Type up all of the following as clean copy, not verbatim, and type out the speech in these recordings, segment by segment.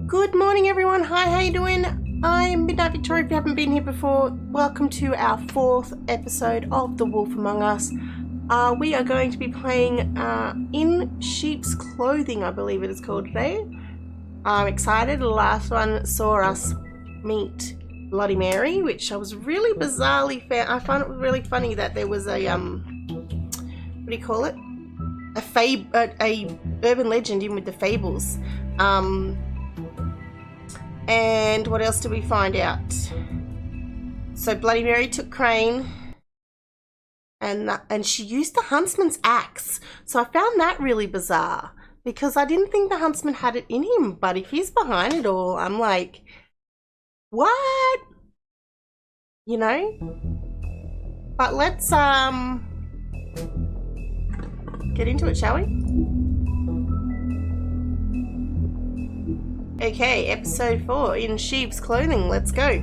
Good morning everyone, hi, how you doing? I'm Midnight Victoria. If you haven't been here before, welcome to our 4th episode of The Wolf Among Us. We are going to be playing In Sheep's Clothing, I believe it is called today. I'm excited. The last one saw us meet Bloody Mary, which I was really bizarrely I found it really funny that there was a what do you call it? A urban legend in with the fables. And what else did we find out? So Bloody Mary took Crane, and she used the huntsman's axe. So I found that really bizarre because I didn't think the huntsman had it in him. But if he's behind it all, I'm like, what? You know? But let's get into it, shall we? Okay, episode 4, In Sheep's Clothing, let's go.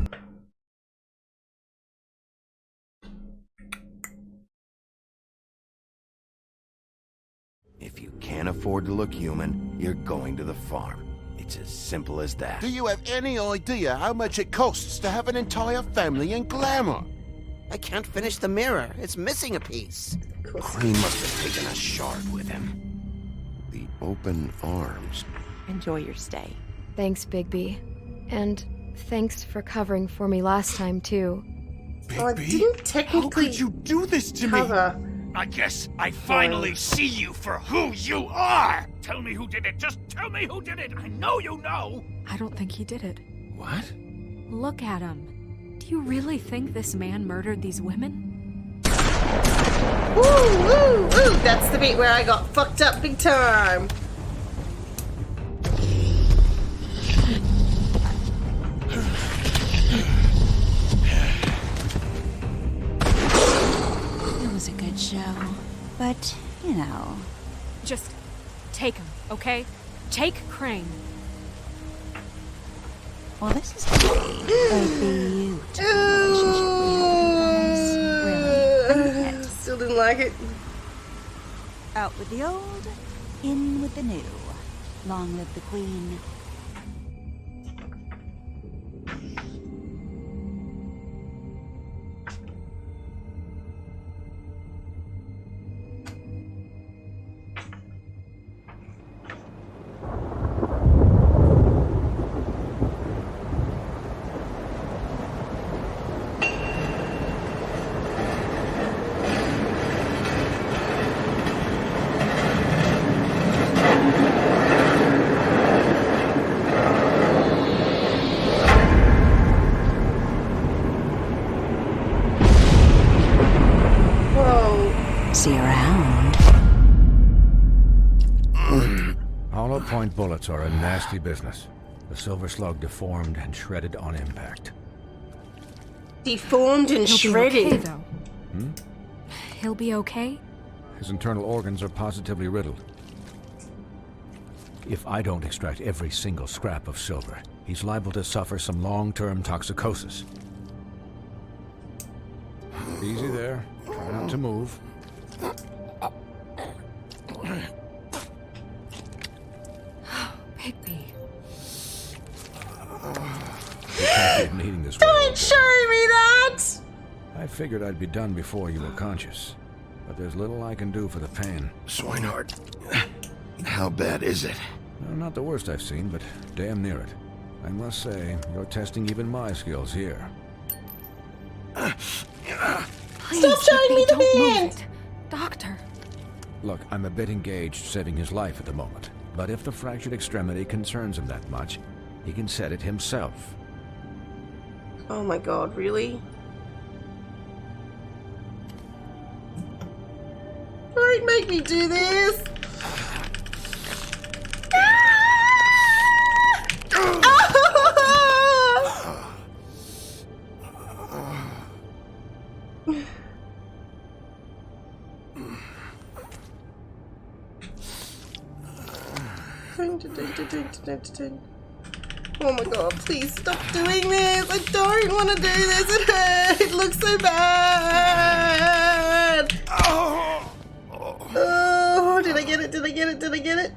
If you can't afford to look human, you're going to the farm. It's as simple as that. Do you have any idea how much it costs to have an entire family in glamour? I can't finish the mirror. It's missing a piece. Crane must have taken a shard with him. The open arms. Enjoy your stay. Thanks, Bigby. And thanks for covering for me last time, too. Oh, I didn't technically How could you do this to cover. I guess I finally see you for who you are! Tell me who did it! Just tell me who did it! I know you know! I don't think he did it. What? Look at him. Do you really think this man murdered these women? Woo, woo, woo! That's the bit where I got fucked up big time. It was a good show, but, you know. Just take him, okay? Take Crane. Well, this is gonna be a beautiful relationship we have, you guys. Really. Still didn't like it. Out with the old, in with the new. Long live the queen. See you around. Hollow point bullets are a nasty business. The silver slug deformed and shredded on impact. Deformed and He'll shredded. be okay, though. He'll be okay? His internal organs are positively riddled. If I don't extract every single scrap of silver, he's liable to suffer some long-term toxicosis. Easy there. Try not to move. Bigby. Needing this Don't show me that! I figured I'd be done before you were conscious, but there's little I can do for the pain. Swinehart, how bad is it? No, not the worst I've seen, but damn near it. I must say, you're testing even my skills here. Please, Stop showing me the Bigby, don't move hand! it. Doctor. Look, I'm a bit engaged saving his life at the moment, but if the fractured extremity concerns him that much, he can set it himself. Oh my god, really? Don't make me do this! Oh my god, please stop doing this! I don't want to do this! It hurts! It looks so bad! Oh, did I get it? Did I get it? Did I get it?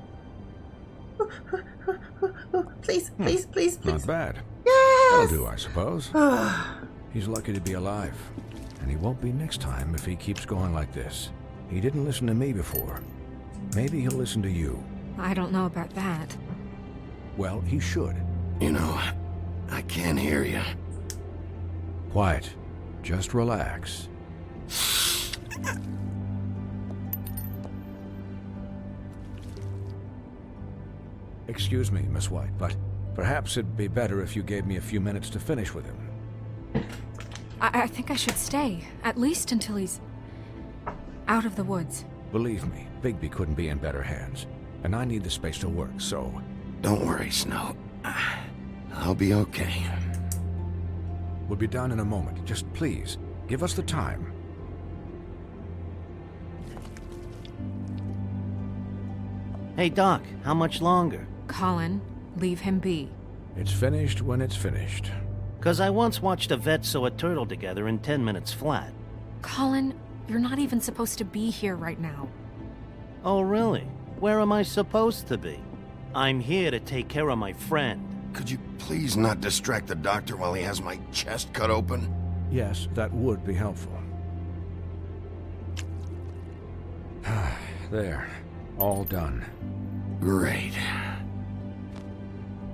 please, please, please, please. Not bad. Yes! That'll do, I suppose. He's lucky to be alive. And he won't be next time if he keeps going like this. He didn't listen to me before. Maybe he'll listen to you. I don't know about that. Well, he should. You know, I can't hear you. Quiet. Just relax. Excuse me, Miss White, but perhaps it'd be better if you gave me a few minutes to finish with him. I think I should stay, at least until he's out of the woods. Believe me, Bigby couldn't be in better hands, and I need the space to work, so... Don't worry, Snow. I'll be okay. We'll be done in a moment. Just please, give us the time. Hey, Doc, how much longer? Colin, leave him be. It's finished when it's finished. 'Cause I once watched a vet sew a turtle together in 10 minutes flat. Colin, you're not even supposed to be here right now. Oh, really? Where am I supposed to be? I'm here to take care of my friend. Could you please not distract the doctor while he has my chest cut open? Yes, that would be helpful. There. All done. Great.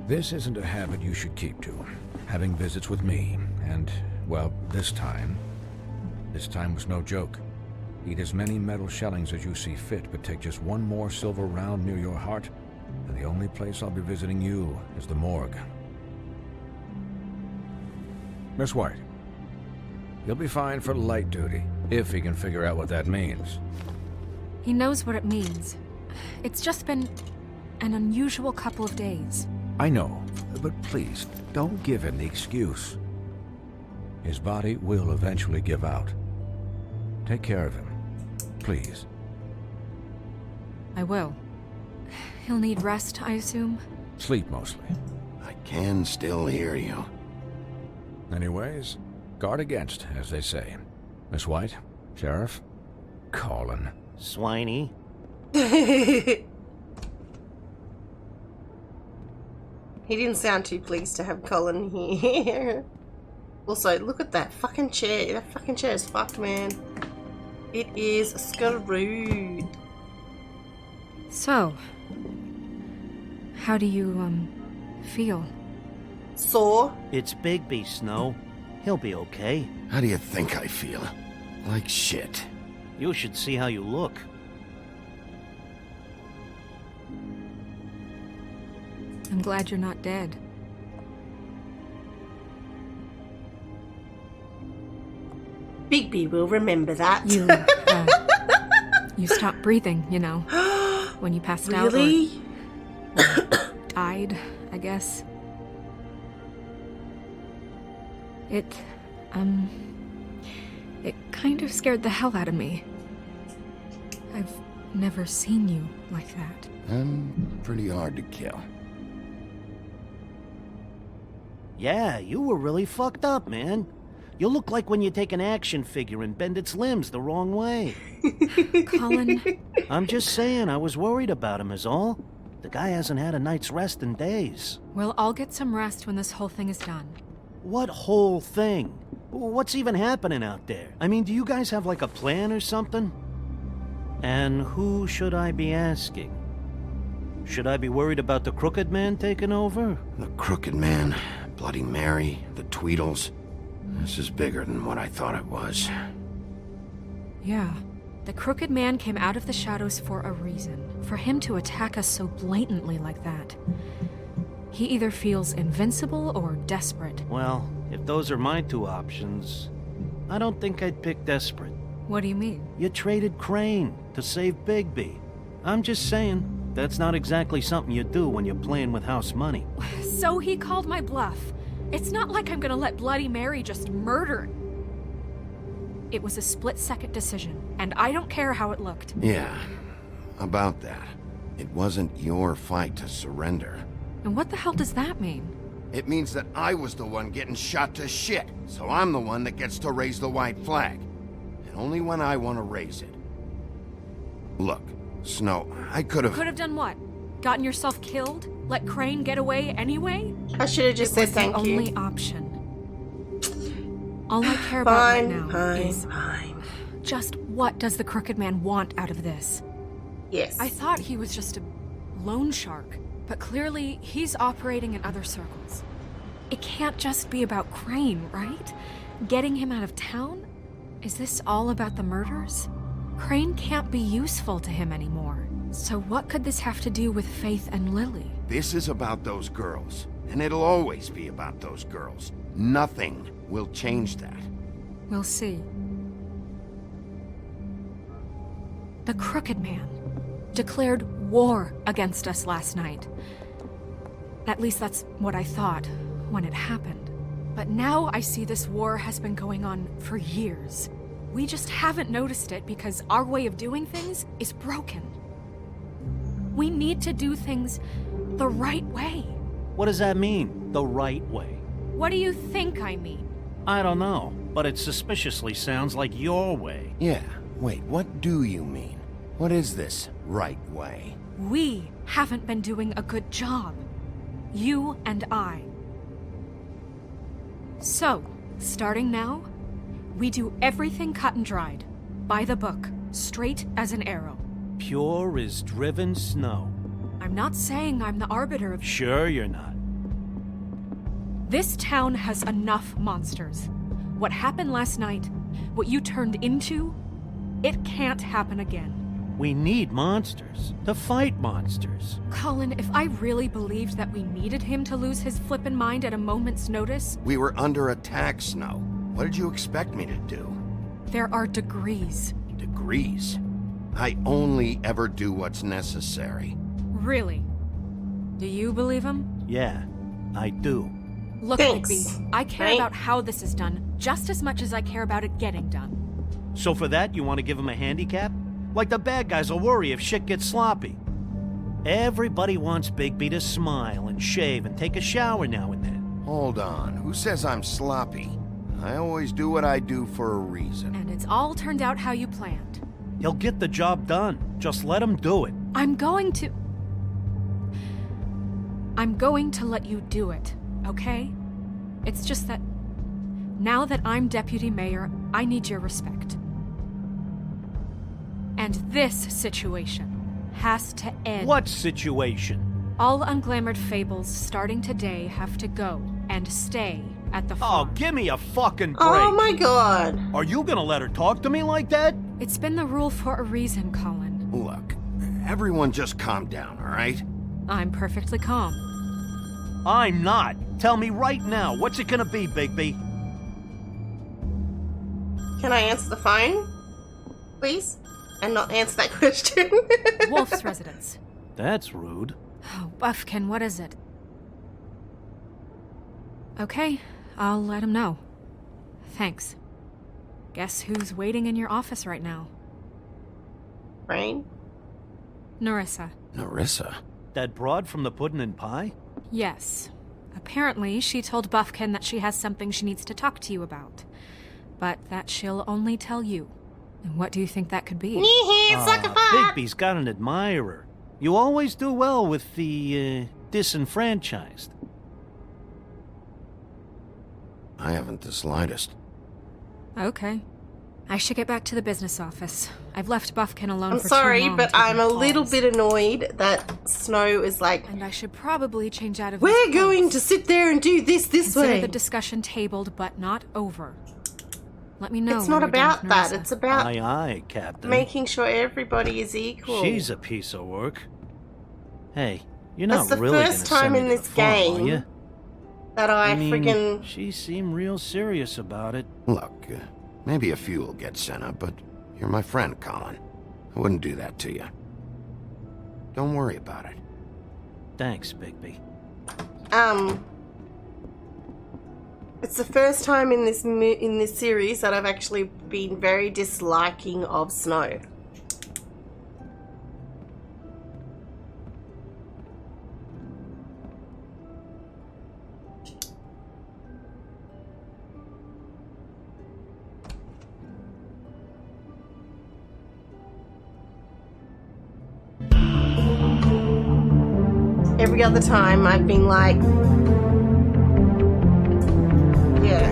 This isn't a habit you should keep to. Having visits with me, and, well, this time was no joke. Eat as many metal shellings as you see fit, but take just one more silver round near your heart, and the only place I'll be visiting you is the morgue. Miss White, you'll be fine for light duty, if he can figure out what that means. He knows what it means. It's just been an unusual couple of days. I know, but please, don't give him the excuse. His body will eventually give out. Take care of him, please. I will. He'll need rest, I assume? Sleep mostly. I can still hear you. Anyways, guard against, as they say. Miss White, Sheriff, Colin. Swiney. He didn't sound too pleased to have Colin here. Also, look at that fucking chair. That fucking chair is fucked, man. It is screwed. So, how do you, feel? Sore? It's Bigby, Snow. He'll be okay. How do you think I feel? Like shit. You should see how you look. I'm glad you're not dead. Bigby will remember that. You stopped breathing, you know, when you passed out. Really? Or died, I guess. It kind of scared the hell out of me. I've never seen you like that. I'm pretty hard to kill. Yeah, you were really fucked up, man. You look like when you take an action figure and bend its limbs the wrong way. Colin... I'm just saying, I was worried about him is all. The guy hasn't had a night's rest in days. We'll all get some rest when this whole thing is done. What whole thing? What's even happening out there? I mean, do you guys have like a plan or something? And who should I be asking? Should I be worried about the Crooked Man taking over? The Crooked Man, Bloody Mary, the Tweedles. This is bigger than what I thought it was. Yeah. The Crooked Man came out of the shadows for a reason. For him to attack us so blatantly like that. He either feels invincible or desperate. Well, if those are my two options, I don't think I'd pick desperate. What do you mean? You traded Crane to save Bigby. I'm just saying, that's not exactly something you do when you're playing with house money. So he called my bluff. It's not like I'm gonna let Bloody Mary just murder. It was a split-second decision, and I don't care how it looked. Yeah, about that. It wasn't your fight to surrender. And what the hell does that mean? It means that I was the one getting shot to shit, so I'm the one that gets to raise the white flag. And only when I want to raise it. Look, Snow, I could have... Could have done what? Gotten yourself killed? Let Crane get away anyway? I should have just It said was the thank you. only option. All I care about right now is fine. just what does the Crooked Man want out of this? Yes. I thought he was just a loan shark, but clearly he's operating in other circles. It can't just be about Crane, right? Getting him out of town? Is this all about the murders? Crane can't be useful to him anymore. So what could this have to do with Faith and Lily? This is about those girls, and it'll always be about those girls. Nothing will change that. We'll see. The Crooked Man declared war against us last night. At least that's what I thought when it happened. But now I see this war has been going on for years. We just haven't noticed it because our way of doing things is broken. We need to do things the right way. What does that mean, the right way? What do you think I mean? I don't know, but it suspiciously sounds like your way. Yeah, wait, what do you mean? What is this right way? We haven't been doing a good job. You and I. So, starting now, we do everything cut and dried, by the book, straight as an arrow. Pure as driven snow. I'm not saying I'm the arbiter of... Sure you're not. This town has enough monsters. What happened last night, what you turned into, it can't happen again. We need monsters to fight monsters. Colin, if I really believed that we needed him to lose his flippin' mind at a moment's notice... We were under attack, Snow. What did you expect me to do? There are degrees. Degrees? I only ever do what's necessary. Really? Do you believe him? Yeah, I do. Look, Thanks. Bigby, I care Right? about how this is done just as much as I care about it getting done. So for that, you want to give him a handicap? Like the bad guys will worry if shit gets sloppy. Everybody wants Bigby to smile and shave and take a shower now and then. Hold on, who says I'm sloppy? I always do what I do for a reason. And it's all turned out how you planned. He'll get the job done. Just let him do it. I'm going to let you do it, okay? It's just that now that I'm deputy mayor, I need your respect. And this situation has to end. What situation? All unglamored fables starting today have to go and stay at the Oh, farm. give me a fucking break. Oh my god. Are you gonna let her talk to me like that? It's been the rule for a reason, Colin. Look, everyone just calm down, all right? I'm perfectly calm. I'm not. Tell me right now, what's it gonna be, Bigby? Can I answer the phone? Please? And not answer that question. Wolf's residence. That's rude. Oh, Buffkin, what is it? Okay, I'll let him know. Thanks. Guess who's waiting in your office right now? Rain? Nerissa. Nerissa? That broad from the puddin' and pie? Yes. Apparently, she told Buffkin that she has something she needs to talk to you about. But that she'll only tell you. And what do you think that could be? Suck a fart. Bigby's got an admirer. You always do well with the, disenfranchised. I haven't the slightest. Okay. I should get back to the business office. I've left Buffkin alone I'm for sorry, too long but taking I'm a little calls. bit annoyed that Snow is like, And I should probably change out of we're these going clothes. to sit there and do this Consider way. the discussion tabled, but not over. Let me know. It's when not you're done about with that. Nerissa. It's about Aye, aye, Captain. making sure everybody is equal. She's a piece of work. Hey, you're That's not the really first gonna time send in me to this the farm, game are you? that I mean, friggin' she seemed real serious about it. Look, maybe a few will get sent up, but you're my friend, Colin. I wouldn't do that to you. Don't worry about it. Thanks, Bigby. It's the first time in this series that I've actually been very disliking of Snow. every other time I've been like, yeah.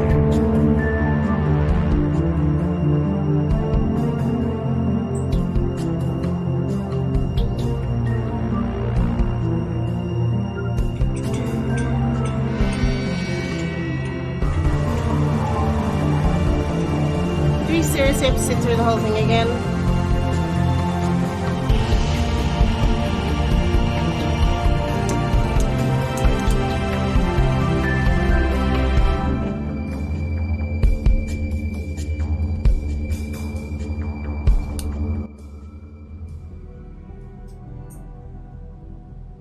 Do we seriously have to sit through the whole thing again?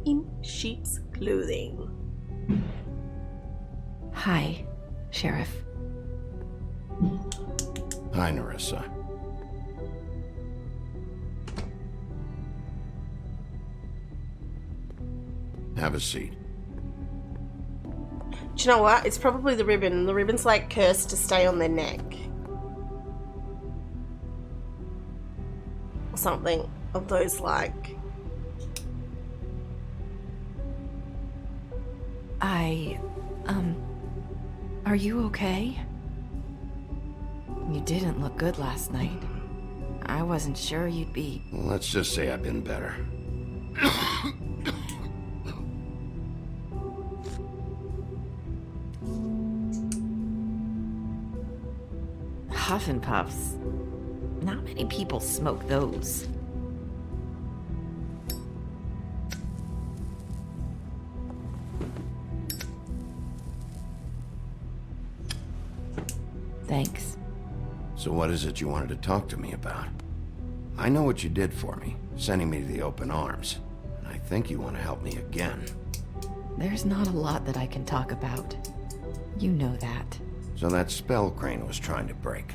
In sheep's clothing. Hi, Sheriff. Hi, Nerissa. Have a seat. Do you know what? It's probably the ribbon. The ribbon's like cursed to stay on their neck. Or something of those like. Are you okay? You didn't look good last night. I wasn't sure you'd be... Let's just say I've been better. Huff and Puffs. Not many people smoke those. Thanks. So what is it you wanted to talk to me about? I know what you did for me, sending me to the open arms. And I think you want to help me again. There's not a lot that I can talk about. You know that. So that spell Crane was trying to break.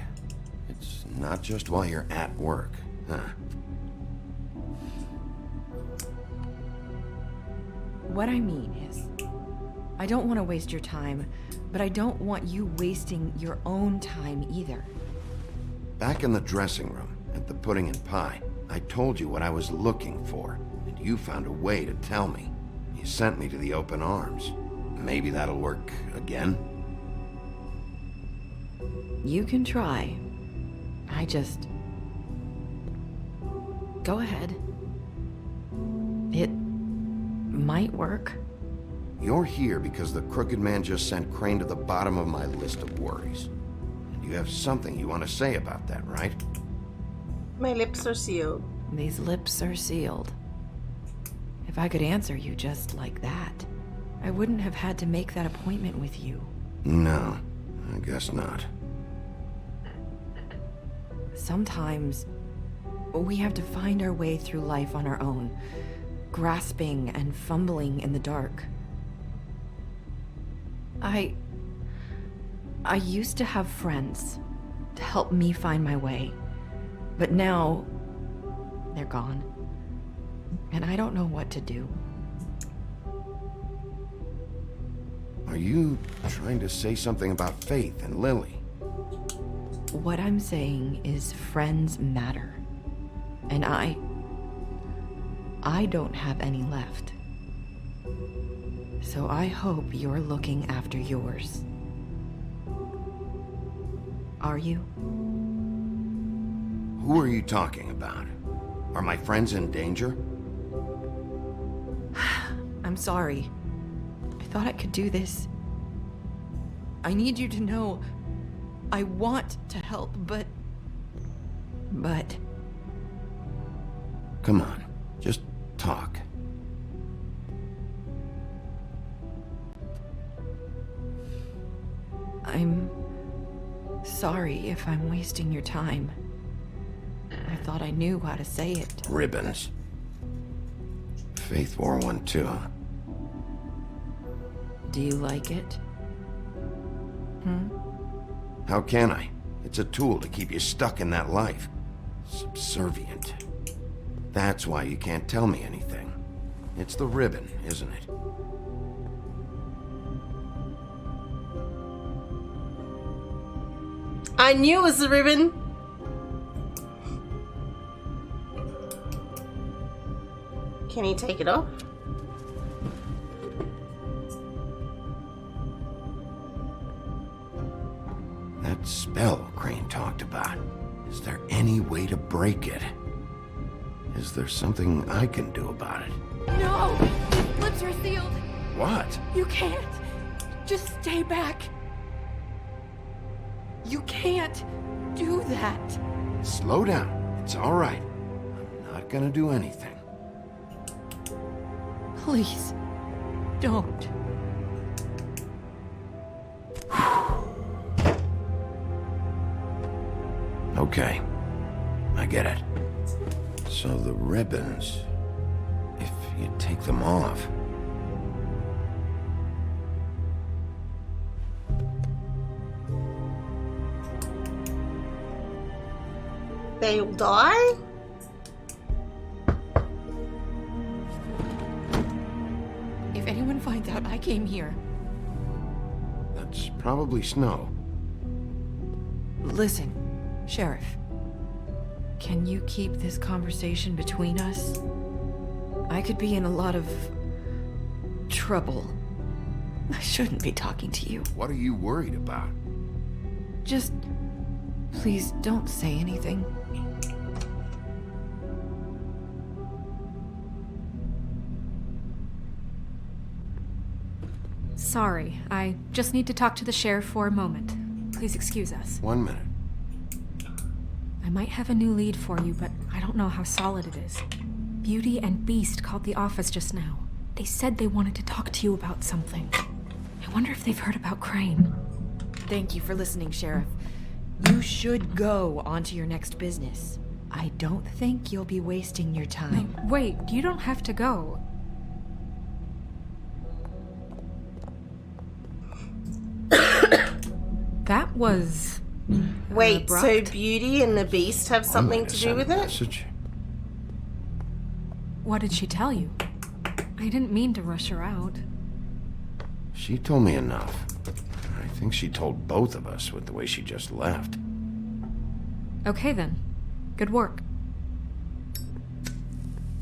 It's not just while you're at work, huh? What I mean is, I don't want to waste your time, but I don't want you wasting your own time either. Back in the dressing room, at the pudding and pie, I told you what I was looking for, and you found a way to tell me. You sent me to the open arms. Maybe that'll work again? You can try. I just... Go ahead. It might work. You're here because the Crooked Man just sent Crane to the bottom of my list of worries. And you have something you want to say about that, right? My lips are sealed. These lips are sealed. If I could answer you just like that, I wouldn't have had to make that appointment with you. No, I guess not. Sometimes we have to find our way through life on our own, grasping and fumbling in the dark. I used to have friends to help me find my way, but now they're gone, and I don't know what to do. Are you trying to say something about Faith and Lily? What I'm saying is friends matter, and I don't have any left. So I hope you're looking after yours. Are you? Who are you talking about? Are my friends in danger? I'm sorry. I thought I could do this. I need you to know I want to help, but... Come on, just talk. I'm sorry if I'm wasting your time. I thought I knew how to say it. Ribbons. Faith wore one too. Do you like it? How can I? It's a tool to keep you stuck in that life. Subservient. That's why you can't tell me anything. It's the ribbon, isn't it? I knew it was the ribbon. Can he take it off? That spell Crane talked about. Is there any way to break it? Is there something I can do about it? No! His lips are sealed! What? You can't! Just stay back! You can't do that! Slow down. It's all right. I'm not gonna do anything. Please, don't. Okay. I get it. So the ribbons, if you take them off... They'll die? If anyone finds out I came here... That's probably Snow. Listen, Sheriff. Can you keep this conversation between us? I could be in a lot of... trouble. I shouldn't be talking to you. What are you worried about? Just... please don't say anything. Sorry, I just need to talk to the sheriff for a moment. Please excuse us. 1 minute. I might have a new lead for you, but I don't know how solid it is. Beauty and Beast called the office just now. They said they wanted to talk to you about something. I wonder if they've heard about Crane. Thank you for listening, Sheriff. You should go on to your next business. I don't think you'll be wasting your time. Wait, you don't have to go. That was... Wait, so abrupt. Beauty and the Beast have something to do with it? Message? What did she tell you? I didn't mean to rush her out. She told me enough. I think she told both of us with the way she just left. Okay then. Good work.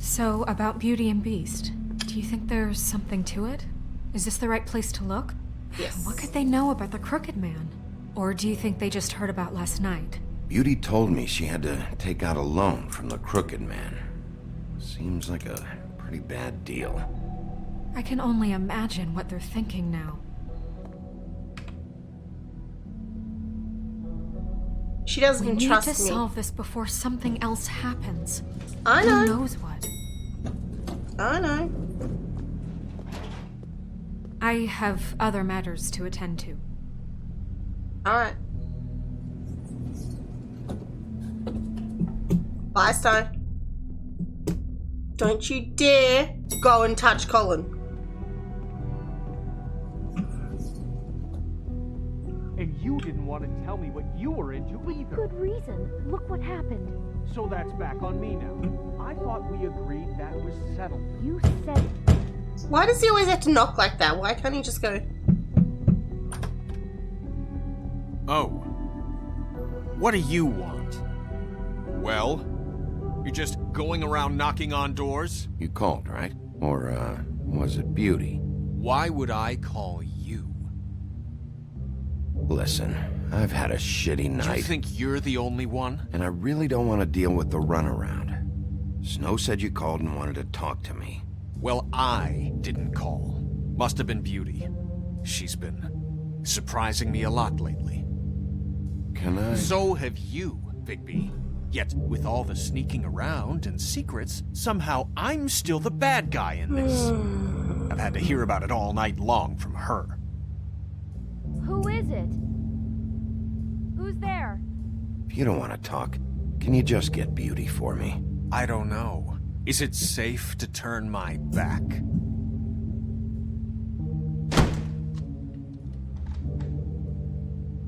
So, about Beauty and Beast, do you think there's something to it? Is this the right place to look? Yes. What could they know about the Crooked Man? Or do you think they just heard about last night? Beauty told me she had to take out a loan from the Crooked Man. Seems like a pretty bad deal. I can only imagine what they're thinking now. She doesn't We need trust to me. solve this before something else happens. I know. Who knows what? I know. I have other matters to attend to. Alright. Bye, Stone. Don't you dare go and touch Colin. And you didn't want to tell me what you were into either. Good reason. Look what happened. So that's back on me now. I thought we agreed that was settled. You said it. Why does he always have to knock like that? Why can't he just go? Oh. What do you want? Well, you're just going around knocking on doors? You called, right? Or, was it Beauty? Why would I call you? Listen, I've had a shitty night. You think you're the only one? And I really don't want to deal with the runaround. Snow said you called and wanted to talk to me. Well, I didn't call. Must have been Beauty. She's been surprising me a lot lately. Can I? So have you, Bigby. Yet, with all the sneaking around and secrets, somehow I'm still the bad guy in this. I've had to hear about it all night long from her. Who is it? Who's there? If you don't want to talk, can you just get Beauty for me? I don't know. Is it safe to turn my back?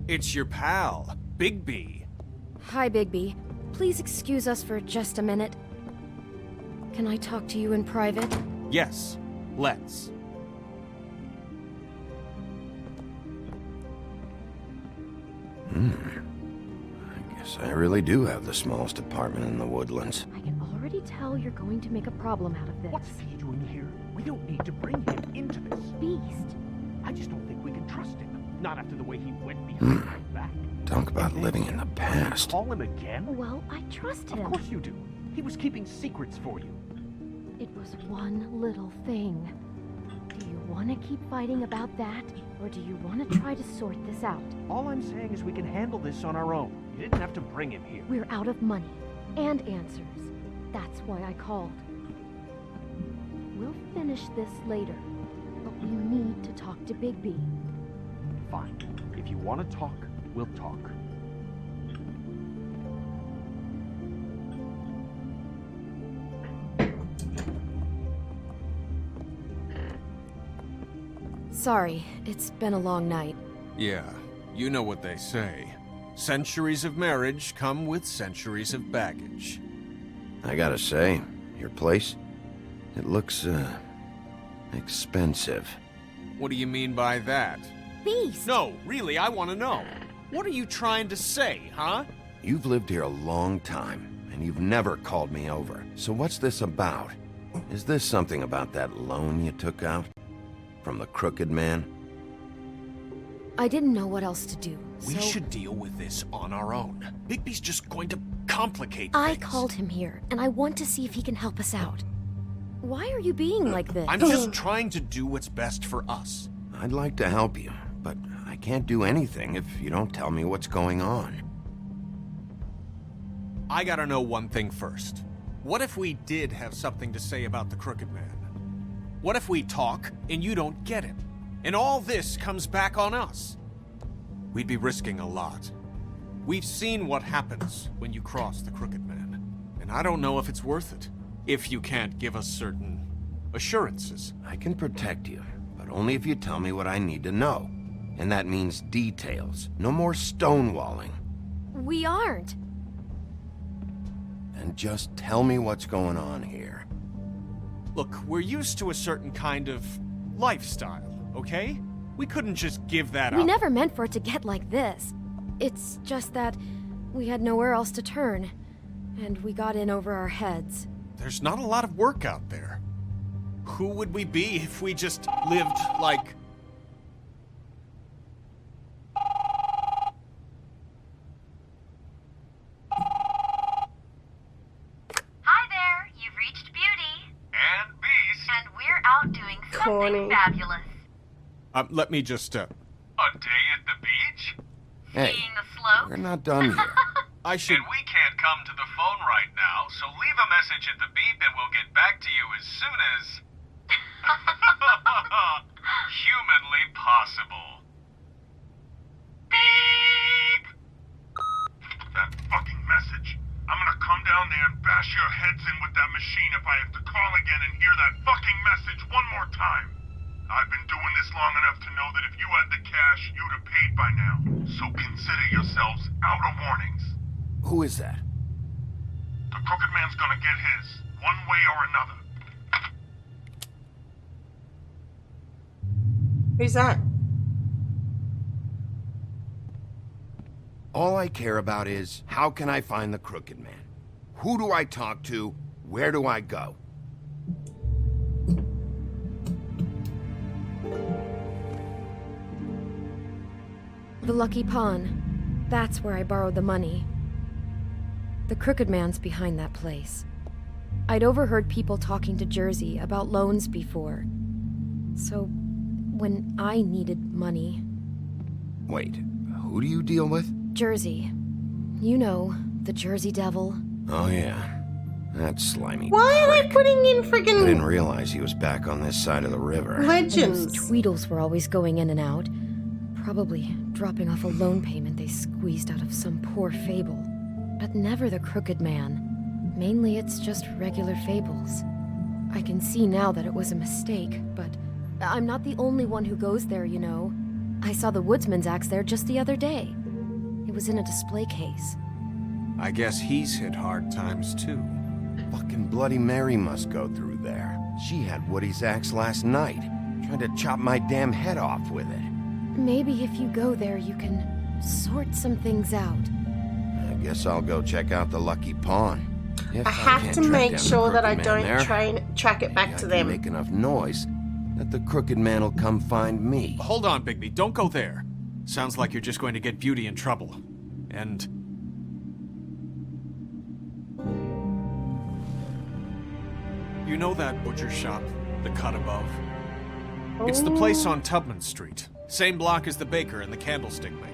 It's your pal, Bigby. Hi, Bigby. Please excuse us for just a minute. Can I talk to you in private? Yes, let's. I guess I really do have the smallest apartment in the Woodlands. I can already tell you're going to make a problem out of this. What's he doing here? We don't need to bring him into this. Beast? I just don't think we can trust him. Not after the way he went behind my back. Talk about living in the past. Call him again? Well, I trust him. Of course you do. He was keeping secrets for you. It was one little thing. Do you want to keep fighting about that, or do you want to try to sort this out? All I'm saying is we can handle this on our own. You didn't have to bring him here. We're out of money and answers. That's why I called. We'll finish this later, but we need to talk to Bigby. Fine. If you want to talk, we'll talk. Sorry, it's been a long night. Yeah, you know what they say. Centuries of marriage come with centuries of baggage. I gotta say, your place, it looks, expensive. What do you mean by that? Beast! No, really, I want to know. What are you trying to say, huh? You've lived here a long time, and you've never called me over. So what's this about? Is this something about that loan you took out? From the Crooked Man? I didn't know what else to do, We so should deal with this on our own. Bigby's just going to complicate I things. called him here, and I want to see if he can help us out. Why are you being like this? I'm just trying to do what's best for us. I'd like to help you, but I can't do anything if you don't tell me what's going on. I gotta know one thing first. What if we did have something to say about the Crooked Man? What if we talk and you don't get him? And all this comes back on us? We'd be risking a lot. We've seen what happens when you cross the Crooked Man. And I don't know if it's worth it, if you can't give us certain assurances. I can protect you, but only if you tell me what I need to know. And that means details. No more stonewalling. We aren't. And just tell me what's going on here. Look, we're used to a certain kind of lifestyle, okay? We couldn't just give that up. We never meant for it to get like this. It's just that we had nowhere else to turn, and we got in over our heads. There's not a lot of work out there. Who would we be if we just lived like... Hi there, you've reached Beauty. And Beast. And we're out doing Corny. something fabulous. Let me just, A day at the beach? Hey, Seeing the slope? we're not done here. I should... And we can't come to the phone right now, so leave a message at the beep and we'll get back to you as soon as... humanly possible. Beep! That fucking message. I'm gonna come down there and bash your heads in with that machine if I have to call again and hear that fucking message one more time. I've been doing this long enough to know that if you had the cash, you'd have paid by now. So consider yourselves out of warnings. Who is that? The Crooked Man's gonna get his, one way or another. Who's that? All I care about is, how can I find the Crooked Man? Who do I talk to? Where do I go? The Lucky Pawn. That's where I borrowed the money. The Crooked Man's behind that place. I'd overheard people talking to Jersey about loans before. So, when I needed money... Wait, who do you deal with? Jersey. You know, the Jersey Devil. Oh yeah, that slimy Why are they prick. putting in I didn't friggin' realize he was back on this side of the river. Those legends? Tweedles were always going in and out. Probably dropping off a loan payment they squeezed out of some poor fable. But never the Crooked Man. Mainly it's just regular fables. I can see now that it was a mistake, but I'm not the only one who goes there, you know. I saw the woodsman's axe there just the other day. It was in a display case. I guess he's hit hard times too. Fucking Bloody Mary must go through there. She had Woody's axe last night, trying to chop my damn head off with it. Maybe if you go there, you can sort some things out. I guess I'll go check out the Lucky Pawn. If I have can't to track make down the sure that I Crooked Man don't there, track it back maybe to I them. can make enough noise that the Crooked Man will come find me. Hold on, Bigby, don't go there. Sounds like you're just going to get Beauty in trouble. And... you know that butcher shop, the cut above? It's the place on Tubman Street. Same block as the baker and the candlestick maker.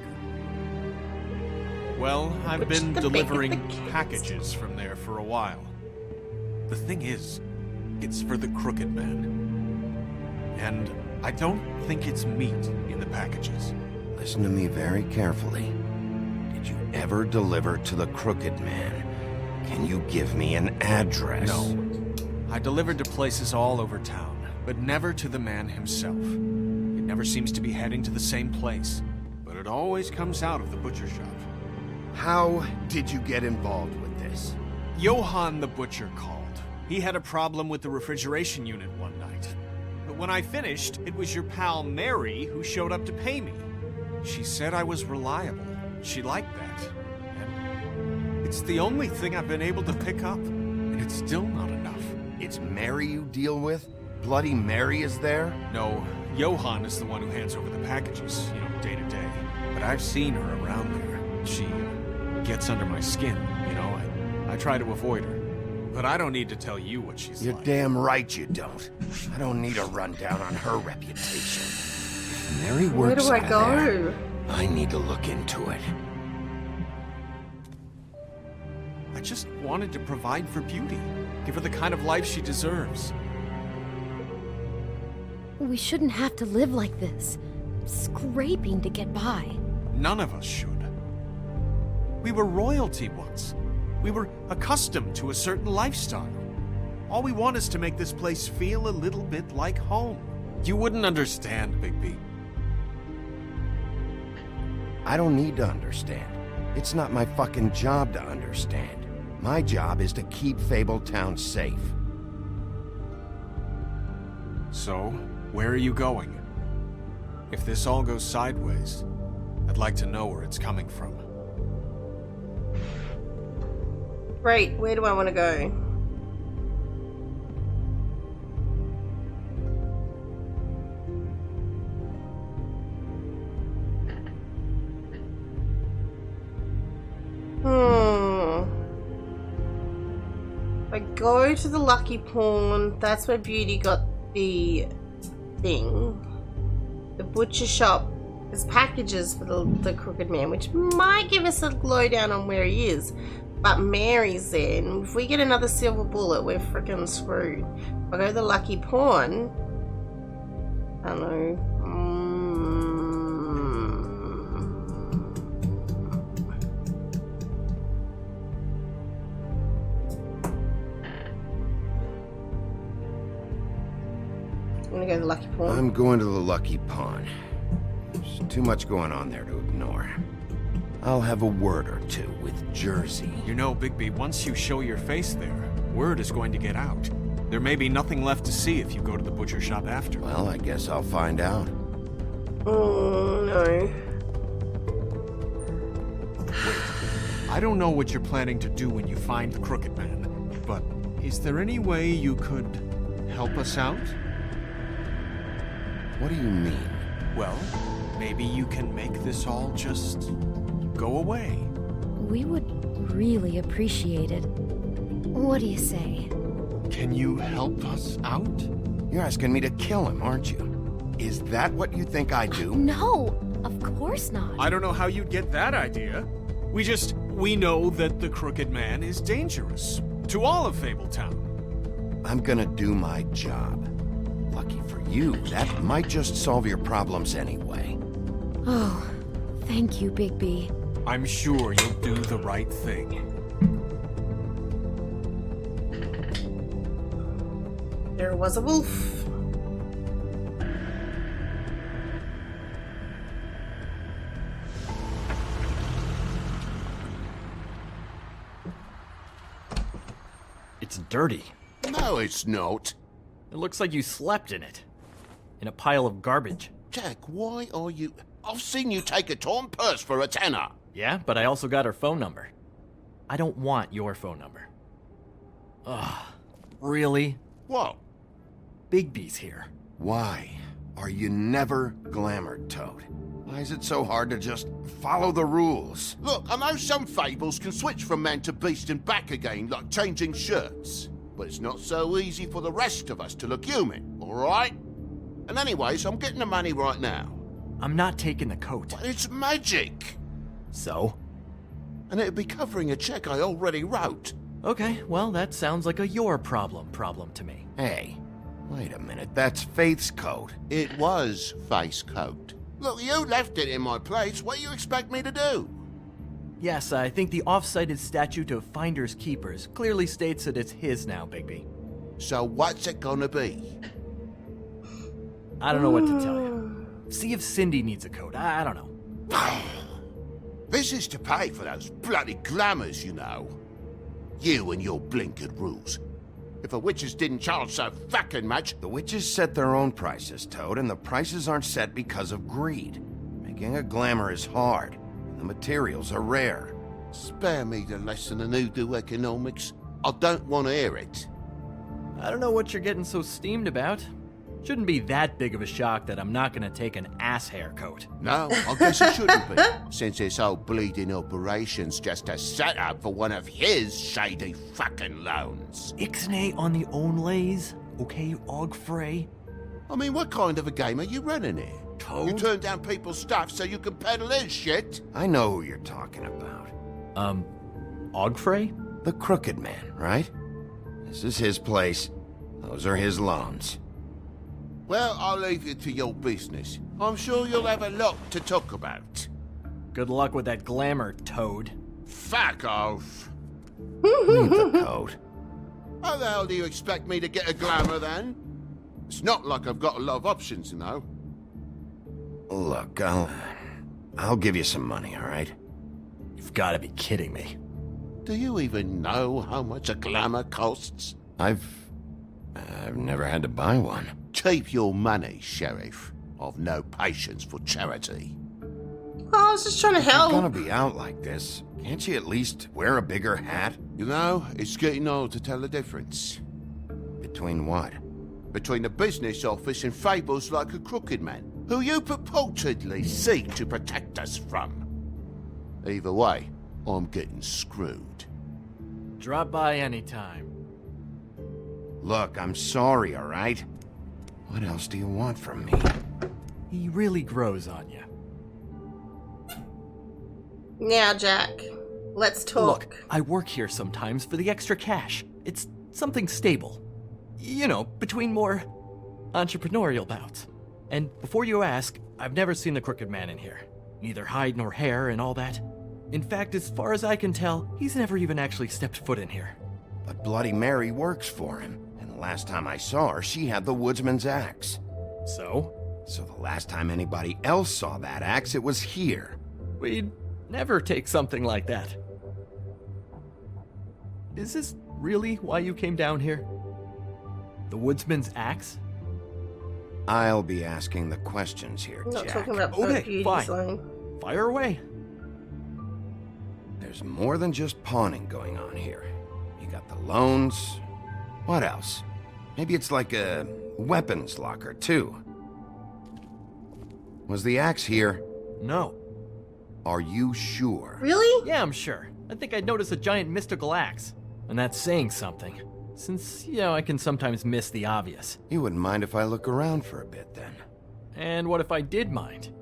Well, I've been delivering packages from there for a while. The thing is, it's for the Crooked Man. And I don't think it's meat in the packages. Listen to me very carefully. Did you ever deliver to the Crooked Man? Can you give me an address? No. I delivered to places all over town, but never to the man himself. It never seems to be heading to the same place, but it always comes out of the butcher shop. How did you get involved with this? Johann the butcher called. He had a problem with the refrigeration unit one night. But when I finished, it was your pal Mary who showed up to pay me. She said I was reliable. She liked that. And it's the only thing I've been able to pick up, and it's still not enough. It's Mary you deal with? Bloody Mary is there? No, Johann is the one who hands over the packages, day to day. But I've seen her around there. She gets under my skin, I try to avoid her. But I don't need to tell you what she's You're like. damn right you don't. I don't need a rundown on her reputation. If Mary works Where do I go? there, I need to look into it. I just wanted to provide for Beauty. Give her the kind of life she deserves. We shouldn't have to live like this, scraping to get by. None of us should. We were royalty once. We were accustomed to a certain lifestyle. All we want is to make this place feel a little bit like home. You wouldn't understand, Bigby. I don't need to understand. It's not my fucking job to understand. My job is to keep Fabletown safe. So, where are you going? If this all goes sideways, I'd like to know where it's coming from. Right, where do I want to go? If I go to the Lucky Pawn, that's where Beauty got the thing. The butcher shop is packages for the Crooked Man, which might give us a lowdown on where he is. But Mary's there, and if we get another silver bullet, we're freaking screwed. If I go to the Lucky Pawn, I don't know. I'm gonna go to the Lucky Pawn. I'm going to the Lucky Pawn. There's too much going on there to ignore. I'll have a word or two with Jersey. You know, Bigby, once you show your face there, word is going to get out. There may be nothing left to see if you go to the butcher shop after. Well, I guess I'll find out. Oh, no. Wait, I don't know what you're planning to do when you find the Crooked Man, but is there any way you could help us out? What do you mean? Well, maybe you can make this all just go away. We would really appreciate it. What do you say? Can you help us out? You're asking me to kill him, aren't you? Is that what you think I do? No, of course not. I don't know how you'd get that idea. We know that the Crooked Man is dangerous to all of Fabletown. I'm gonna do my job. Lucky for you, that might just solve your problems anyway. Oh, thank you, Bigby. I'm sure you'll do the right thing. There was a wolf. It's dirty. No, it's not. It looks like you slept in it. In a pile of garbage. Jack, why are you... I've seen you take a torn purse for a tenner. Yeah, but I also got her phone number. I don't want your phone number. Ugh. Really? What? Bigby's here. Why are you never glamored, Toad? Why is it so hard to just follow the rules? Look, I know some fables can switch from man to beast and back again, like changing shirts. But it's not so easy for the rest of us to look human, alright? And anyways, I'm getting the money right now. I'm not taking the coat. But it's magic! So? And it'd be covering a check I already wrote. Okay, well, that sounds like a your problem to me. Hey, wait a minute, that's Faith's coat. It was Faith's coat. Look, you left it in my place. What do you expect me to do? Yes, I think the off-cited statute of Finders Keepers clearly states that it's his now, Bigby. So what's it gonna be? I don't know what to tell you. See if Cindy needs a coat. I don't know. This is to pay for those bloody glamours, you know. You and your blinkered rules. If the witches didn't charge so fucking much... The witches set their own prices, Toad, and the prices aren't set because of greed. Making a glamour is hard, and the materials are rare. Spare me the lesson in hoodoo economics. I don't want to hear it. I don't know what you're getting so steamed about. Shouldn't be that big of a shock that I'm not gonna take an ass hair coat. No, I guess it shouldn't be, since this whole bleeding operation's just a setup for one of his shady fucking loans. Ixnay on the own lays, okay, Ogfrey? I mean, what kind of a game are you running here? Toad? You turn down people's stuff so you can peddle his shit? I know who you're talking about. Ogfrey? The Crooked Man, right? This is his place. Those are his loans. Well, I'll leave you to your business. I'm sure you'll have a lot to talk about. Good luck with that glamour, Toad. Fuck off. Leave the coat. How the hell do you expect me to get a glamour then? It's not like I've got a lot of options, you know. Look, I'll give you some money, all right? You've got to be kidding me. Do you even know how much a glamour costs? I've never had to buy one. Keep your money, Sheriff. I've no patience for charity. Oh, I was just trying to If you're help. gonna be out like this, can't you at least wear a bigger hat? You know, it's getting hard to tell the difference. Between what? Between the business office and fables like a crooked man, who you purportedly seek to protect us from. Either way, I'm getting screwed. Drop by anytime. Look, I'm sorry, all right? What else do you want from me? He really grows on you. Now, Jack, let's talk. Look, I work here sometimes for the extra cash. It's something stable. You know, between more entrepreneurial bouts. And before you ask, I've never seen the Crooked Man in here. Neither hide nor hair and all that. In fact, as far as I can tell, he's never even actually stepped foot in here. But Bloody Mary works for him. And the last time I saw her, she had the woodsman's axe. So? So the last time anybody else saw that axe, it was here. We'd never take something like that. Is this really why you came down here? The woodsman's axe? I'll be asking the questions here, I'm not Jack. talking about Okay, beauty fine. design. Fire away. There's more than just pawning going on here. You got the loans. What else? Maybe it's like a weapons locker, too. Was the axe here? No. Are you sure? Really? Yeah, I'm sure. I think I'd notice a giant mystical axe. And that's saying something. Since, you know, I can sometimes miss the obvious. You wouldn't mind if I look around for a bit, then? And what if I did mind?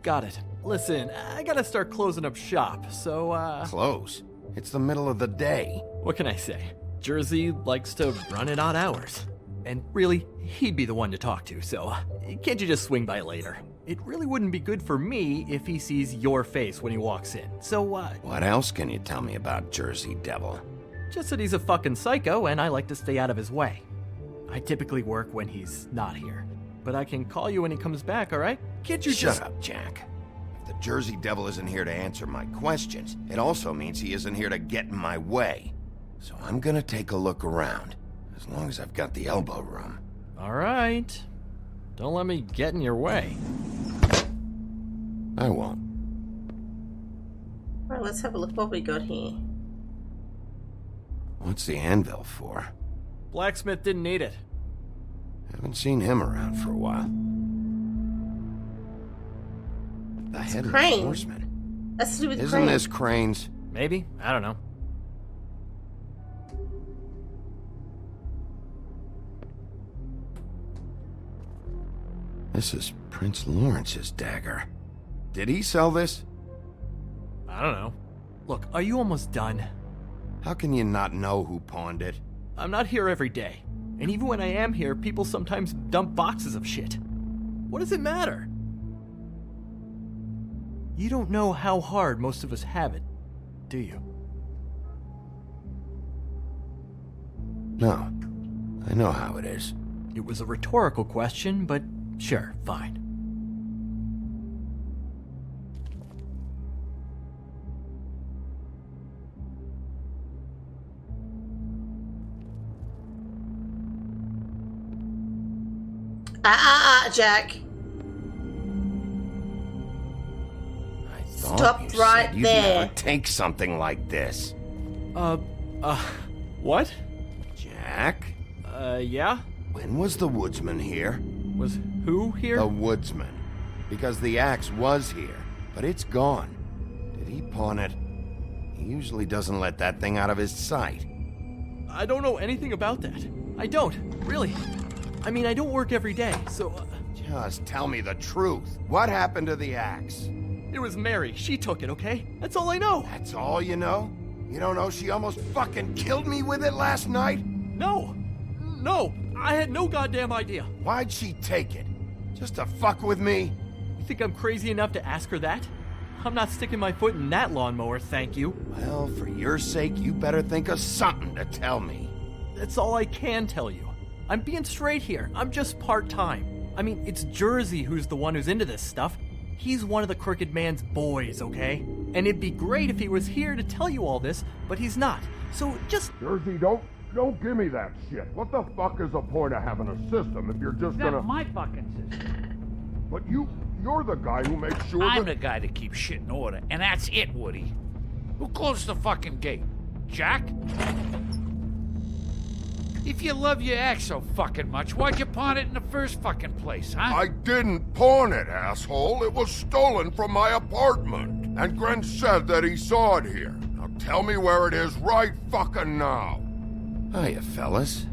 Got it. Listen, I gotta start closing up shop, so, Close? It's the middle of the day. what can I say? Jersey likes to run at odd hours. And really, he'd be the one to talk to, so can't you just swing by later? It really wouldn't be good for me if he sees your face when he walks in, so, What else can you tell me about Jersey Devil? just that he's a fucking psycho and I like to stay out of his way. I typically work when he's not here, but I can call you when he comes back, alright? Can't you Shut just- up, Jack. If the Jersey Devil isn't here to answer my questions, it also means he isn't here to get in my way. So I'm gonna take a look around, as long as I've got the elbow room. Alright. Don't let me get in your way. I won't. Alright, let's have a look what we got here. What's the anvil for? Blacksmith didn't need it. Haven't seen him around for a while. The headless Crane. horseman. That's to do with Isn't Crane. this Crane's? Maybe? I don't know. This is Prince Lawrence's dagger. Did he sell this? I don't know. Look, are you almost done? How can you not know who pawned it? I'm not here every day. And even when I am here, people sometimes dump boxes of shit. What does it matter? You don't know how hard most of us have it, do you? No. I know how it is. It was a rhetorical question, but sure, fine. Jack. I thought Stop you right said you'd there. never take something like this. What? Jack? Yeah? When was the woodsman here? Was who here? The woodsman. Because the axe was here, but it's gone. Did he pawn it? He usually doesn't let that thing out of his sight. I don't know anything about that. I don't, really. I mean, I don't work every day, so... Just tell me the truth. What happened to the axe? It was Mary. She took it, okay? That's all I know. That's all you know? You don't know she almost fucking killed me with it last night? No. No. I had no goddamn idea. Why'd she take it? Just to fuck with me? You think I'm crazy enough to ask her that? I'm not sticking my foot in that lawnmower, thank you. Well, for your sake, you better think of something to tell me. That's all I can tell you. I'm being straight here. I'm just part-time. I mean, it's Jersey who's the one who's into this stuff. He's one of the Crooked Man's boys, okay? And it'd be great if he was here to tell you all this, but he's not. So just... Jersey, don't give me that shit. What the fuck is the point of having a system if you're just gonna... That's my fucking system. But you're the guy who makes sure I'm that... the guy that keeps shit in order, and that's it, Woody. Who closed the fucking gate? Jack? If you love your ex so fucking much, why'd you pawn it in the first fucking place, huh? I didn't pawn it, asshole. It was stolen from my apartment. And Gren said that he saw it here. Now tell me where it is right fucking now. Hiya, fellas.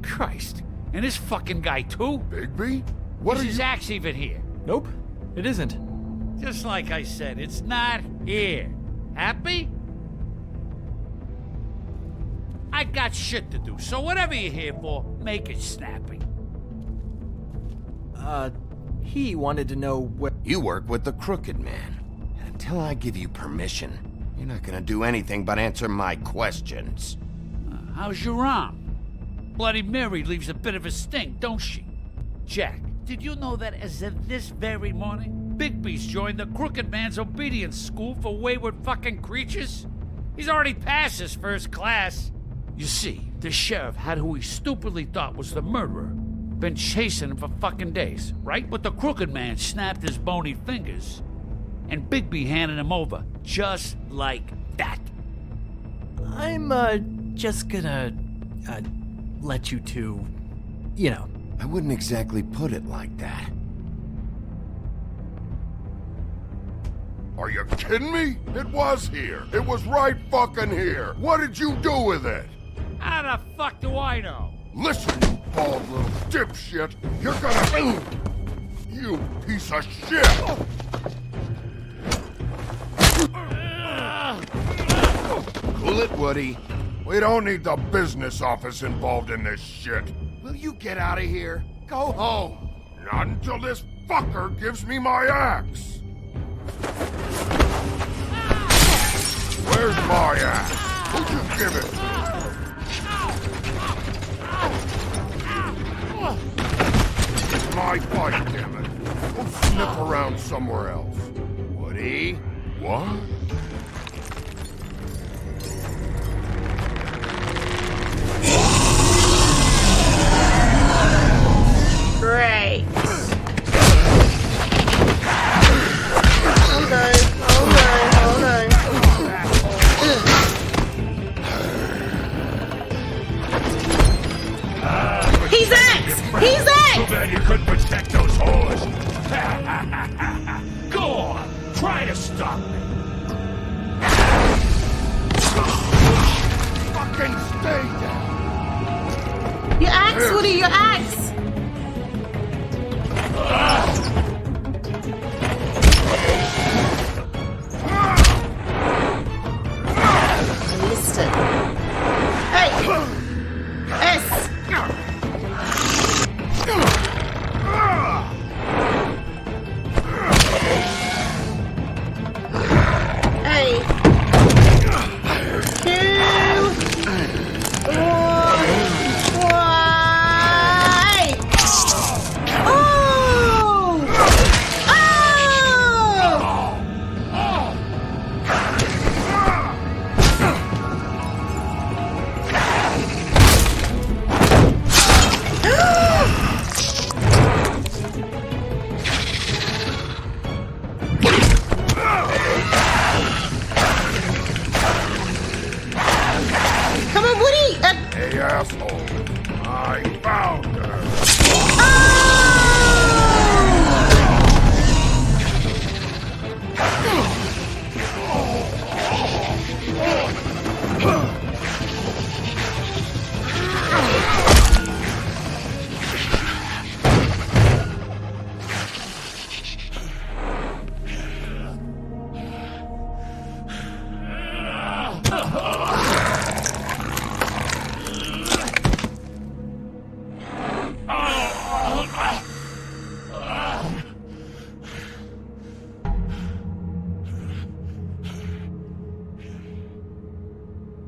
Christ. And this fucking guy, too? Bigby? What Is are his you... axe even here? Nope, it isn't. Just like I said, it's not here. Happy? I got shit to do, so whatever you're here for, make it snappy. He wanted to know where... You work with the Crooked Man. And until I give you permission, you're not gonna do anything but answer my questions. How's your arm? Bloody Mary leaves a bit of a stink, don't she? Jack, did you know that as of this very morning, Bigby's joined the Crooked Man's obedience school for wayward fucking creatures? He's already passed his first class. You see, the sheriff had who he stupidly thought was the murderer. Been chasing him for fucking days, right? But the Crooked Man snapped his bony fingers. And Bigby handed him over, just like that. I'm, just gonna, let you two, you know. I wouldn't exactly put it like that. Are you kidding me? It was here. It was right fucking here. What did you do with it? How the fuck do I know? Listen, you bald little dipshit. You're gonna... You piece of shit! Cool it, Woody. We don't need the business office involved in this shit. Will you get out of here? Go home. Not until this fucker gives me my axe. Where's my axe? Who'd you give it to? It's my fight, damn it. Go sniff around somewhere else. Woody? What? Great. Hold on, hold on, hold on. He's X! He's X! Too bad you couldn't protect those whores. Go on! try to stop me. Fucking stay down. Your axe, Woody, your axe! I missed it. Hey! S! Hey! 2, 1, why? Oh! Come on, Woody! Hey, asshole. I found her.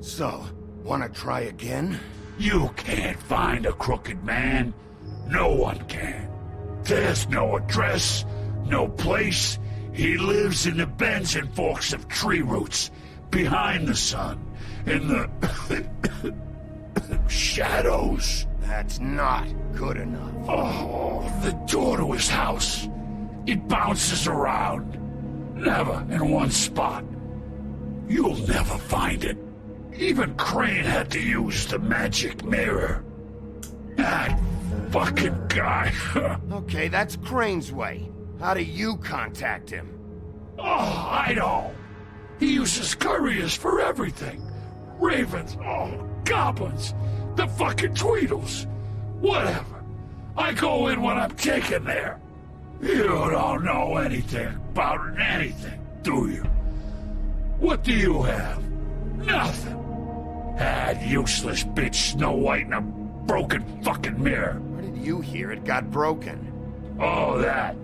So, wanna try again? You can't find a crooked man. No one can. There's no address, no place. He lives in the bends and forks of tree roots, behind the sun, in the shadows. That's not good enough. Oh, the door to his house. It bounces around. Never in one spot. You'll never find it. Even Crane had to use the magic mirror. That fucking guy. Okay, that's Crane's way. How do you contact him? Oh, I don't. He uses couriers for everything. Ravens, goblins, the fucking Tweedles. Whatever. I go in when I'm taken there. You don't know anything about anything, do you? What do you have? Nothing. That useless bitch Snow White and a broken fucking mirror. Where did you hear it got broken? Oh, that.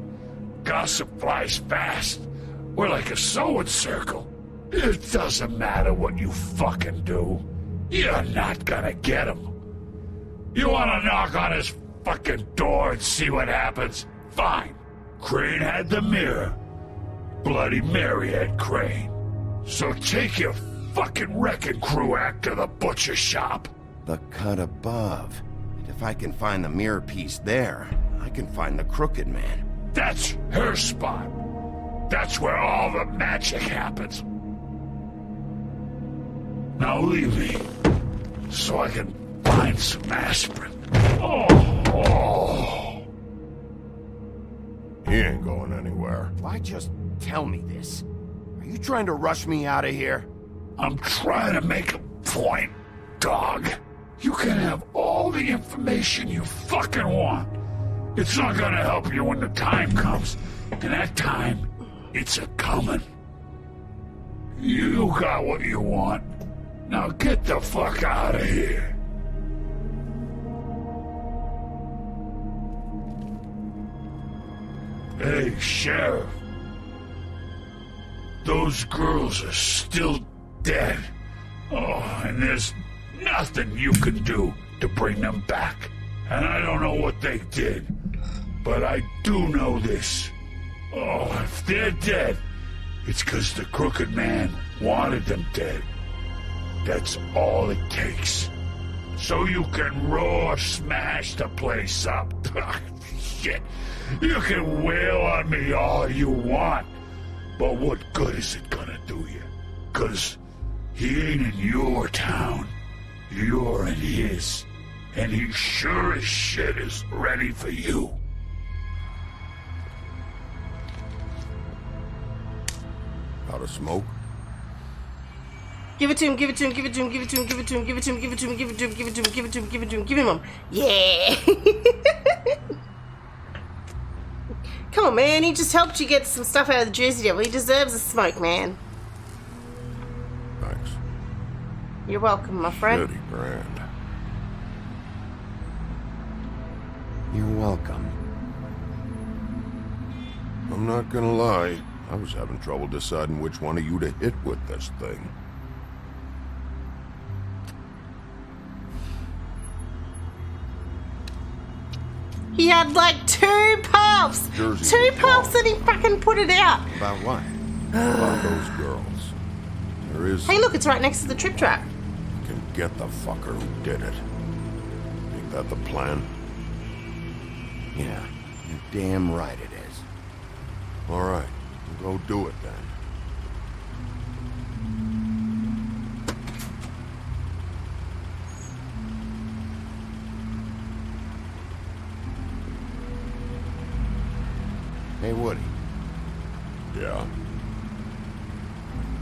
Gossip flies fast. We're like a sewing circle. It doesn't matter what you fucking do. You're not gonna get him. You wanna knock on his fucking door and see what happens? Fine. Crane had the mirror. Bloody Mary had Crane. So take your fucking wrecking crew act to the butcher shop. The cut above. And if I can find the mirror piece there, I can find the Crooked Man. That's her spot. That's where all the magic happens. Now leave me, so I can find some aspirin. Oh. He ain't going anywhere. Why just tell me this? Are you trying to rush me out of here? I'm trying to make a point, dog. You can have all the information you fucking want. It's not gonna help you when the time comes. And that time, it's a-comin'. You got what you want. Now get the fuck out of here. Hey, Sheriff. Those girls are still dead. Oh, and there's nothing you can do to bring them back. And I don't know what they did, but I do know this. Oh, if they're dead, it's because the Crooked Man wanted them dead. That's all it takes. So you can raw smash the place up. Shit. You can wail on me all you want. But what good is it gonna do you? 'Cause he ain't in your town. You're in his. And he sure as shit is ready for you. Got a smoke? Give it to him, give it to him, give it to him, give it to him, give it to him, give it to him, give it to him, give it to him, give it to him, give it to him, give it to him, give him him. Yeah! Come on, man. He just helped you get some stuff out of the Jersey Devil. He deserves a smoke, man. Thanks. You're welcome, my friend. $30 grand. You're welcome. I'm not gonna lie. I was having trouble deciding which one of you to hit with this thing. He had like 2 puffs! Jersey 2 puffs and he fucking put it out! About what? About those girls. There is... Hey, look, it's right next to the trip trap. Can get the fucker who did it. Ain't that the plan? Yeah, you're damn right it is. All right, we'll go do it then. Hey, Woody. Yeah?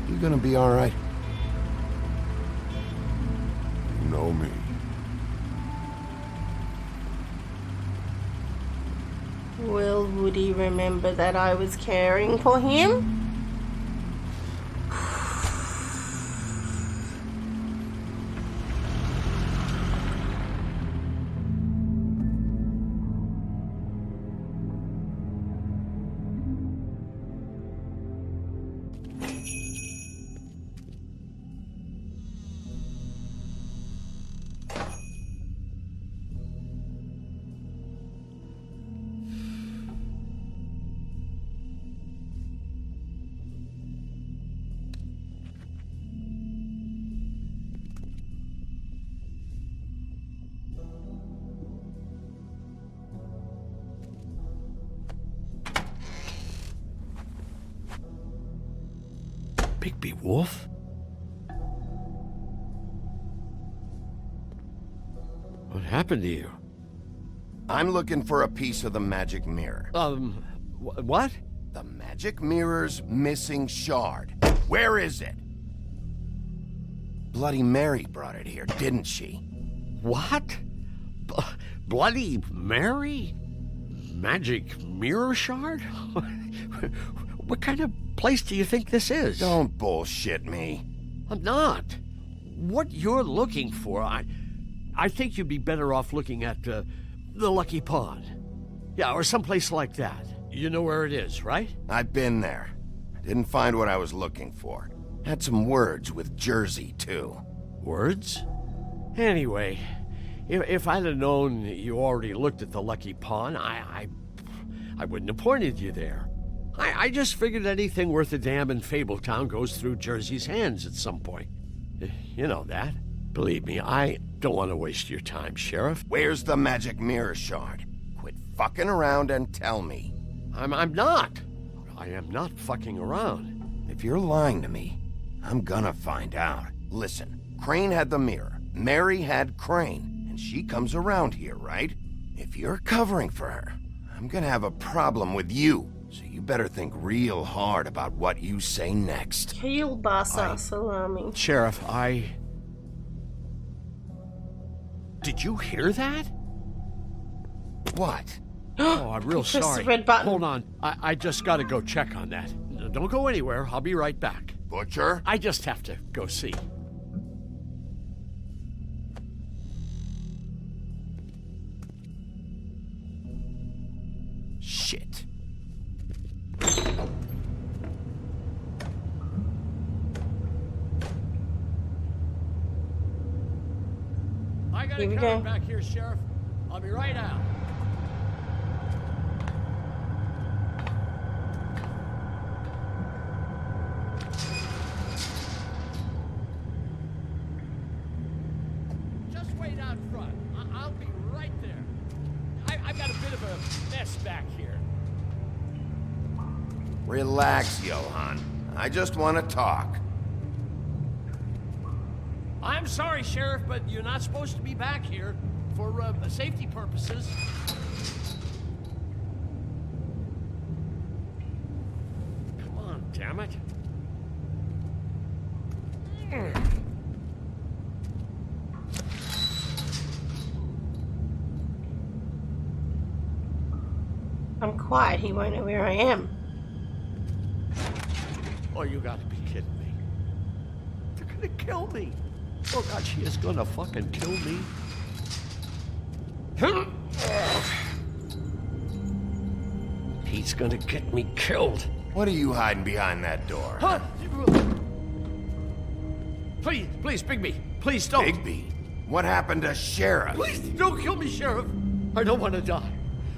You gonna be all right? You know me. Will Woody remember that I was caring for him? Bigby Wolf? What happened to you? I'm looking for a piece of the magic mirror. What? The magic mirror's missing shard. Where is it? Bloody Mary brought it here, didn't she? What? Bloody Mary? Magic mirror shard? What kind of place do you think this is? Don't bullshit me. I'm not. What you're looking for, I think you'd be better off looking at the Lucky Pond. Yeah, or someplace like that. You know where it is, right? I've been there. Didn't find what I was looking for. Had some words with Jersey, too. Words? Anyway, if I'd have known you already looked at the Lucky Pond, I wouldn't have pointed you there. I just figured anything worth a damn in Fabletown goes through Jersey's hands at some point. You know that. Believe me, I don't want to waste your time, Sheriff. Where's the magic mirror shard? Quit fucking around and tell me. I'm not. I am not fucking around. If you're lying to me, I'm gonna find out. Listen, Crane had the mirror. Mary had Crane. And she comes around here, right? If you're covering for her, I'm gonna have a problem with you. So you better think real hard about what you say next. Kielbasa salami. Sheriff, Did you hear that? What? Oh, I'm real sorry. The red button. Hold on. I just gotta go check on that. Don't go anywhere. I'll be right back. Butcher? I just have to go see. Shit. I got it covered back here, Sheriff. I'll be right out. Just wait out front. I'll be right there. I've got a bit of a mess back here. Relax, Johan. I just want to talk. I'm sorry, Sheriff, but you're not supposed to be back here for safety purposes. Come on, damn it. I'm quiet, he won't know where I am. Oh, you gotta be kidding me. They're gonna kill me. Oh God, she is gonna fucking kill me. He's gonna get me killed. What are you hiding behind that door? Huh? Please, please, Bigby. Please don't. Bigby? What happened to Sheriff? Please don't kill me, Sheriff. I don't want to die.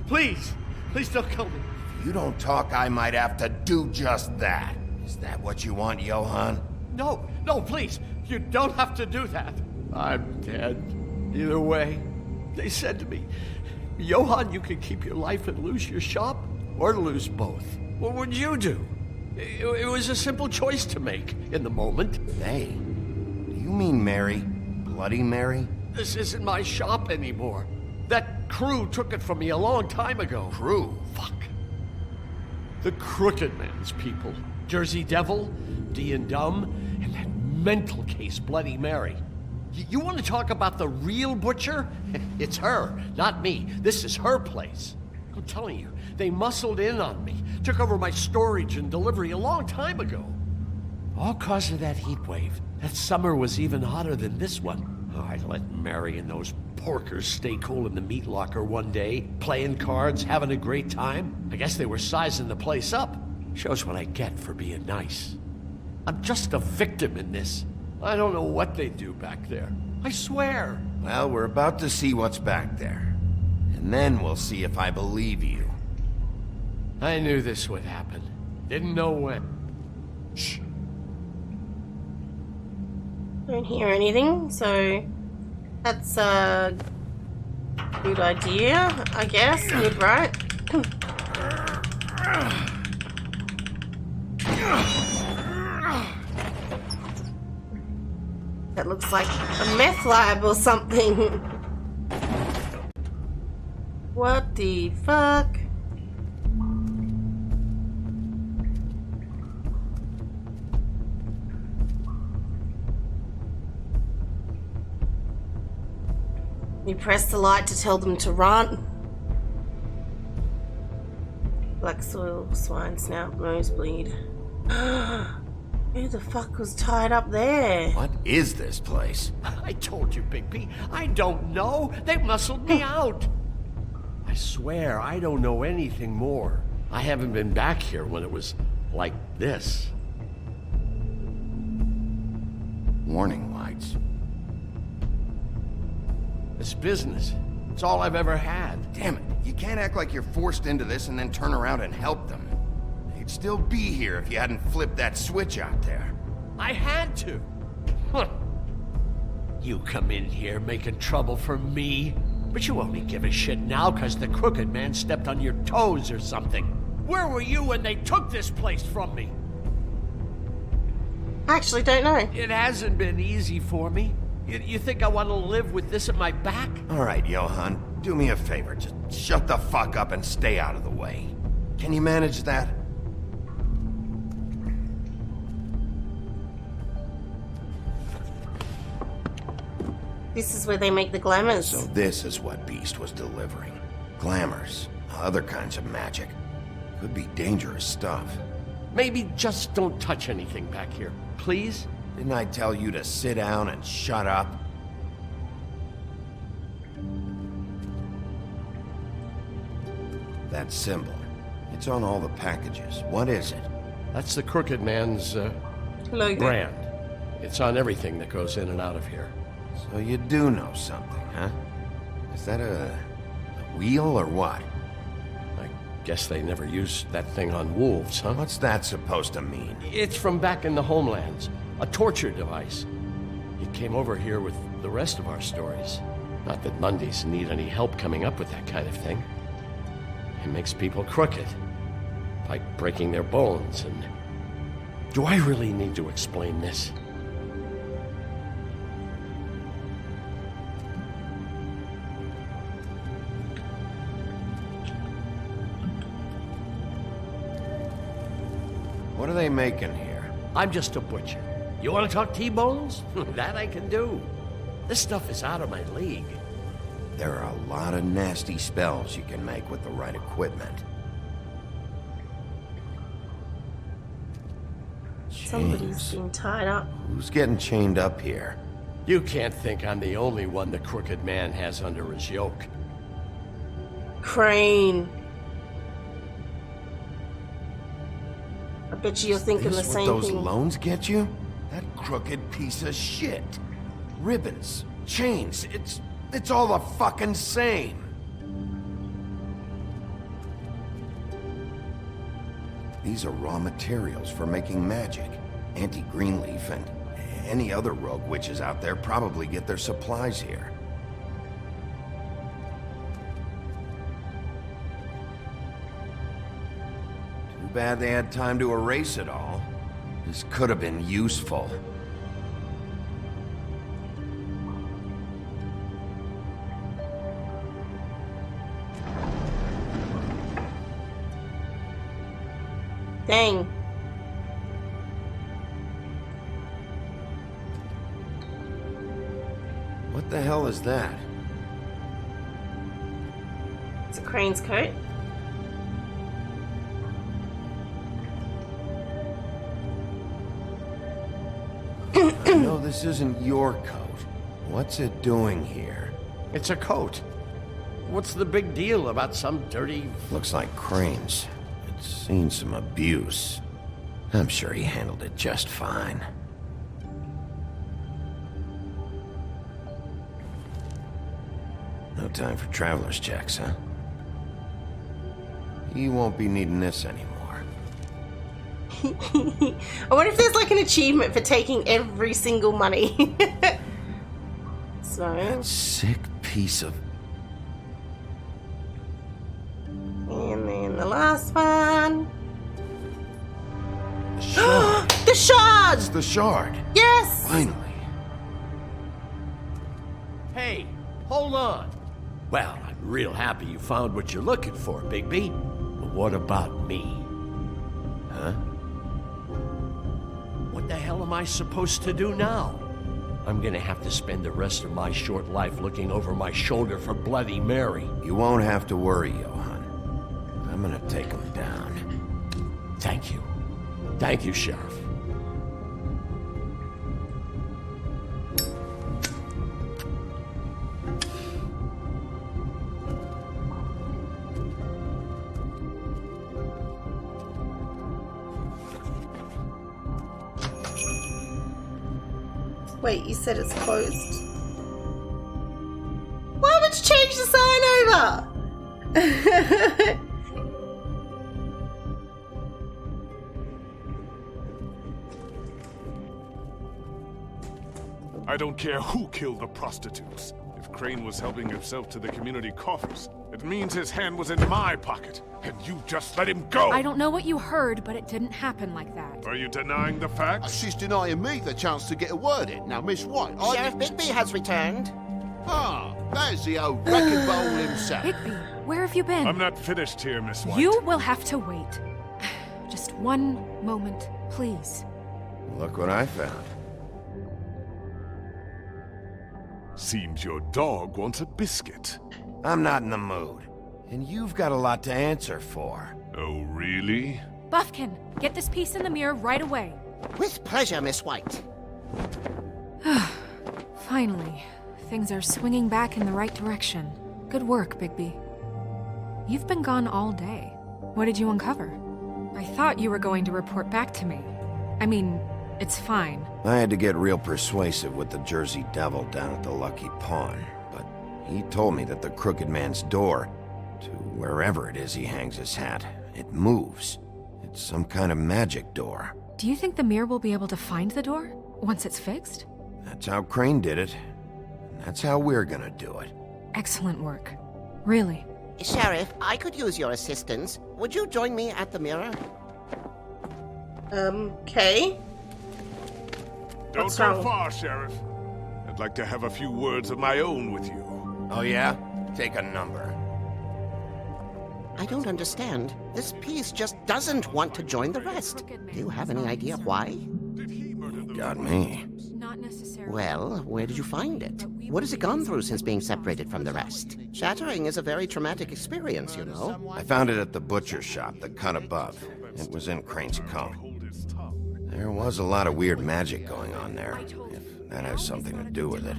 Please, please don't kill me. If you don't talk, I might have to do just that. Is that what you want, Johann? No, no, please. You don't have to do that. I'm dead. Either way, they said to me, Johann, you can keep your life and lose your shop, or lose both. What would you do? It was a simple choice to make in the moment. They? Do you mean Mary? Bloody Mary? This isn't my shop anymore. That crew took it from me a long time ago. Crew? Fuck. The Crooked Man's people. Jersey Devil, D and Dumb, and that mental case, Bloody Mary. You want to talk about the real butcher? It's her, not me. This is her place. I'm telling you, they muscled in on me, took over my storage and delivery a long time ago. All cause of that heat wave. That summer was even hotter than this one. Oh, I let Mary and those porkers stay cool in the meat locker one day, playing cards, having a great time. I guess they were sizing the place up. Shows what I get for being nice. I'm just a victim in this. I don't know what they do back there. I swear. Well, we're about to see what's back there. And then we'll see if I believe you. I knew this would happen. Didn't know when. Shh. Don't hear anything, so that's a good idea, I guess. Good, right? That looks like a meth lab or something. What the fuck? You press the light to tell them to run. Black soil, swine snout, nosebleed. Who the fuck was tied up there? What is this place? I told you, Bigby. I don't know. They muscled me out. I swear, I don't know anything more. I haven't been back here when it was like this. Warning lights. It's business. It's all I've ever had. Damn it. You can't act like you're forced into this and then turn around and help them. They'd still be here if you hadn't flipped that switch out there. I had to. Huh. You come in here making trouble for me, but you only give a shit now because the Crooked Man stepped on your toes or something. Where were you when they took this place from me? I actually don't know. It hasn't been easy for me. You think I want to live with this at my back? All right, Johann, do me a favor. Just shut the fuck up and stay out of the way. Can you manage that? This is where they make the glamours. So this is what Beast was delivering. Glamours, other kinds of magic. Could be dangerous stuff. Maybe just don't touch anything back here, please? Didn't I tell you to sit down and shut up? That symbol. It's on all the packages. What is it? That's the Crooked Man's logo. Brand. It's on everything that goes in and out of here. So you do know something, huh? Is that a wheel or what? I guess they never used that thing on wolves, huh? What's that supposed to mean? It's from back in the homelands. A torture device. It came over here with the rest of our stories. Not that Mondays need any help coming up with that kind of thing. It makes people crooked. Like breaking their bones and... Do I really need to explain this? What are they making here? I'm just a butcher. You want to talk T-bones? That I can do. This stuff is out of my league. There are a lot of nasty spells you can make with the right equipment. Somebody's being tied up. Who's getting chained up here? You can't think I'm the only one the Crooked Man has under his yoke. Crane. I bet you're thinking the same those thing. loans get you? That crooked piece of shit. Ribbons, chains, it's all the fucking same. These are raw materials for making magic. Auntie Greenleaf and any other rogue witches out there probably get their supplies here. Too bad they had time to erase it all. This could have been useful. Dang. What the hell is that? It's a crane's coat. I know this isn't your coat. What's it doing here? It's a coat. What's the big deal about some dirty... Looks like Crane's. It's seen some abuse. I'm sure he handled it just fine. No time for traveler's checks, huh? He won't be needing this anymore. I wonder if there's like an achievement for taking every single money. So... That sick piece of... And then the last one. The shard. The shard! It's the shard. Yes! Finally. Hey, hold on. Well, I'm real happy you found what you're looking for, Bigby. But what about me? Huh? What the hell am I supposed to do now? I'm gonna have to spend the rest of my short life looking over my shoulder for Bloody Mary. You won't have to worry, Johann. I'm gonna take him down. Thank you. Thank you, Sheriff. Wait, you said it's closed? Why would you change the sign over? I don't care who killed the prostitutes. If Crane was helping himself to the community coffers, it means his hand was in my pocket, and you just let him go! I don't know what you heard, but it didn't happen like that. Are you denying the facts? She's denying me the chance to get a word in. Now, Miss White, Sheriff Bigby has returned. Ah, there's the old wrecking ball himself. Bigby, where have you been? I'm not finished here, Miss White. You will have to wait. Just one moment, please. Look what I found. Seems your dog wants a biscuit. I'm not in the mood. And you've got a lot to answer for. Oh, really? Buffkin, get this piece in the mirror right away. With pleasure, Miss White. Finally, things are swinging back in the right direction. Good work, Bigby. You've been gone all day. What did you uncover? I thought you were going to report back to me. I mean, it's fine. I had to get real persuasive with the Jersey Devil down at the Lucky Pawn, but he told me that the Crooked Man's door, to wherever it is he hangs his hat, it moves. It's some kind of magic door. Do you think the mirror will be able to find the door once it's fixed? That's how Crane did it. And that's how we're gonna do it. Excellent work. Really. Sheriff, I could use your assistance. Would you join me at the mirror? Okay. Don't What's go wrong? far, Sheriff. I'd like to have a few words of my own with you. Oh yeah? Take a number. I don't understand. This piece just doesn't want to join the rest. Do you have any idea why? Did he murder Got me. Not necessarily. Well, where did you find it? What has it gone through since being separated from the rest? Shattering is a very traumatic experience, you know. I found it at the butcher shop, the cut above. It was in Crane's coat. There was a lot of weird magic going on there, if that has something to do with it.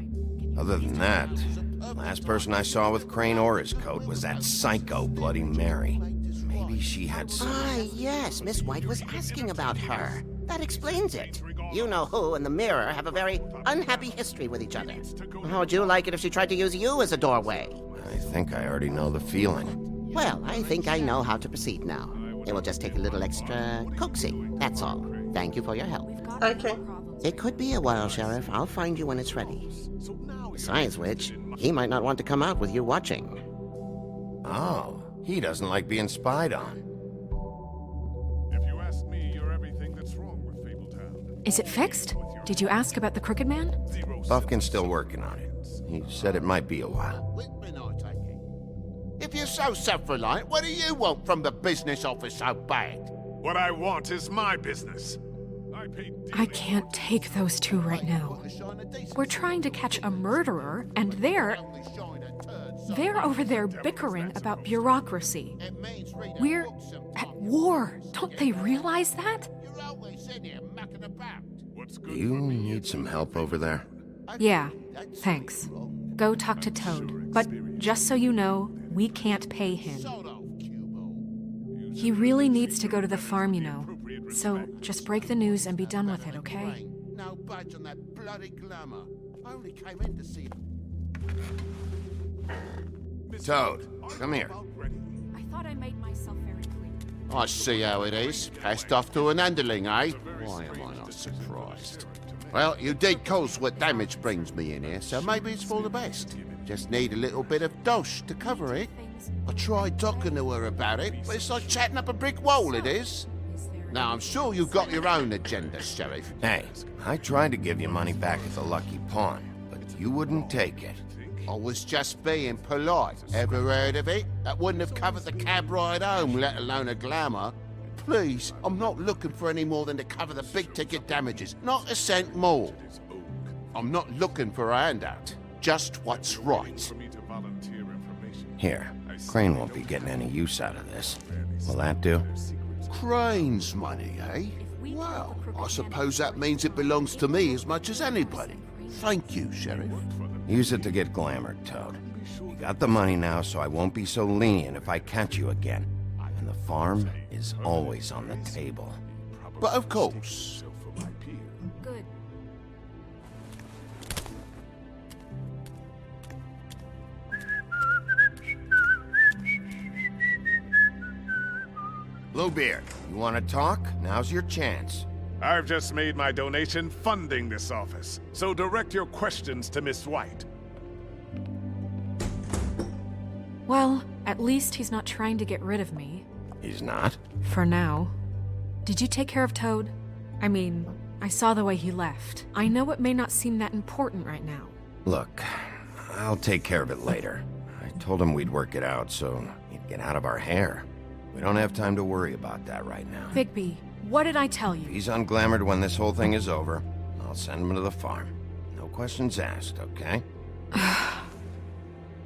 Other than that, the last person I saw with Crane or his coat was that psycho Bloody Mary. Maybe she had some... Ah, yes, Miss White was asking about her. That explains it. You know who and the mirror have a very unhappy history with each other. How would you like it if she tried to use you as a doorway? I think I already know the feeling. Well, I think I know how to proceed now. It will just take a little extra coaxing, that's all. Thank you for your help. Okay. It could be a while, Sheriff. I'll find you when it's ready. Besides which, he might not want to come out with you watching. Oh, he doesn't like being spied on. If you ask me, you're everything that's wrong with Fabletown. Is it fixed? Did you ask about the Crooked Man? Buffkin's still working on it. He said it might be a while. If you're so self-reliant, what do you want from the business office so bad? What I want is my business. I can't take those two right now. We're trying to catch a murderer, and they're over there bickering about bureaucracy. We're at war. Don't they realize that? You need some help over there? Yeah, thanks. Go talk to Toad. But just so you know, we can't pay him. He really needs to go to the farm, you know. So just break the news and be done with it, okay? No budge on that bloody glamour. I only came in to see... Toad, come here. I thought I made myself very clear. I see how it is. Passed off to an underling, eh? Why am I not surprised? Well, you did cause what damage brings me in here, so maybe it's for the best. Just need a little bit of dosh to cover it. I tried talking to her about it, but it's like chatting up a brick wall, it is. Now, I'm sure you've got your own agenda, Sheriff. Hey, I tried to give you money back at the Lucky Pawn, but you wouldn't take it. I was just being polite. Ever heard of it? That wouldn't have covered the cab ride home, let alone a glamour. Please, I'm not looking for any more than to cover the big-ticket damages. Not a cent more. I'm not looking for a handout. Just what's right. Here, Crane won't be getting any use out of this. Will that do? Crane's money, eh? Well, I suppose that means it belongs to me as much as anybody. Thank you, Sheriff. Use it to get glamored, Toad. You got the money now, so I won't be so lenient if I catch you again. And the farm is always on the table. But of course. Good. Bluebeard, you want to talk? Now's your chance. I've just made my donation funding this office, so direct your questions to Miss White. Well, at least he's not trying to get rid of me. He's not? For now. Did you take care of Toad? I mean, I saw the way he left. I know it may not seem that important right now. Look, I'll take care of it later. I told him we'd work it out so he'd get out of our hair. We don't have time to worry about that right now. Bigby, what did I tell you? If he's unglamored when this whole thing is over, I'll send him to the farm. No questions asked, okay?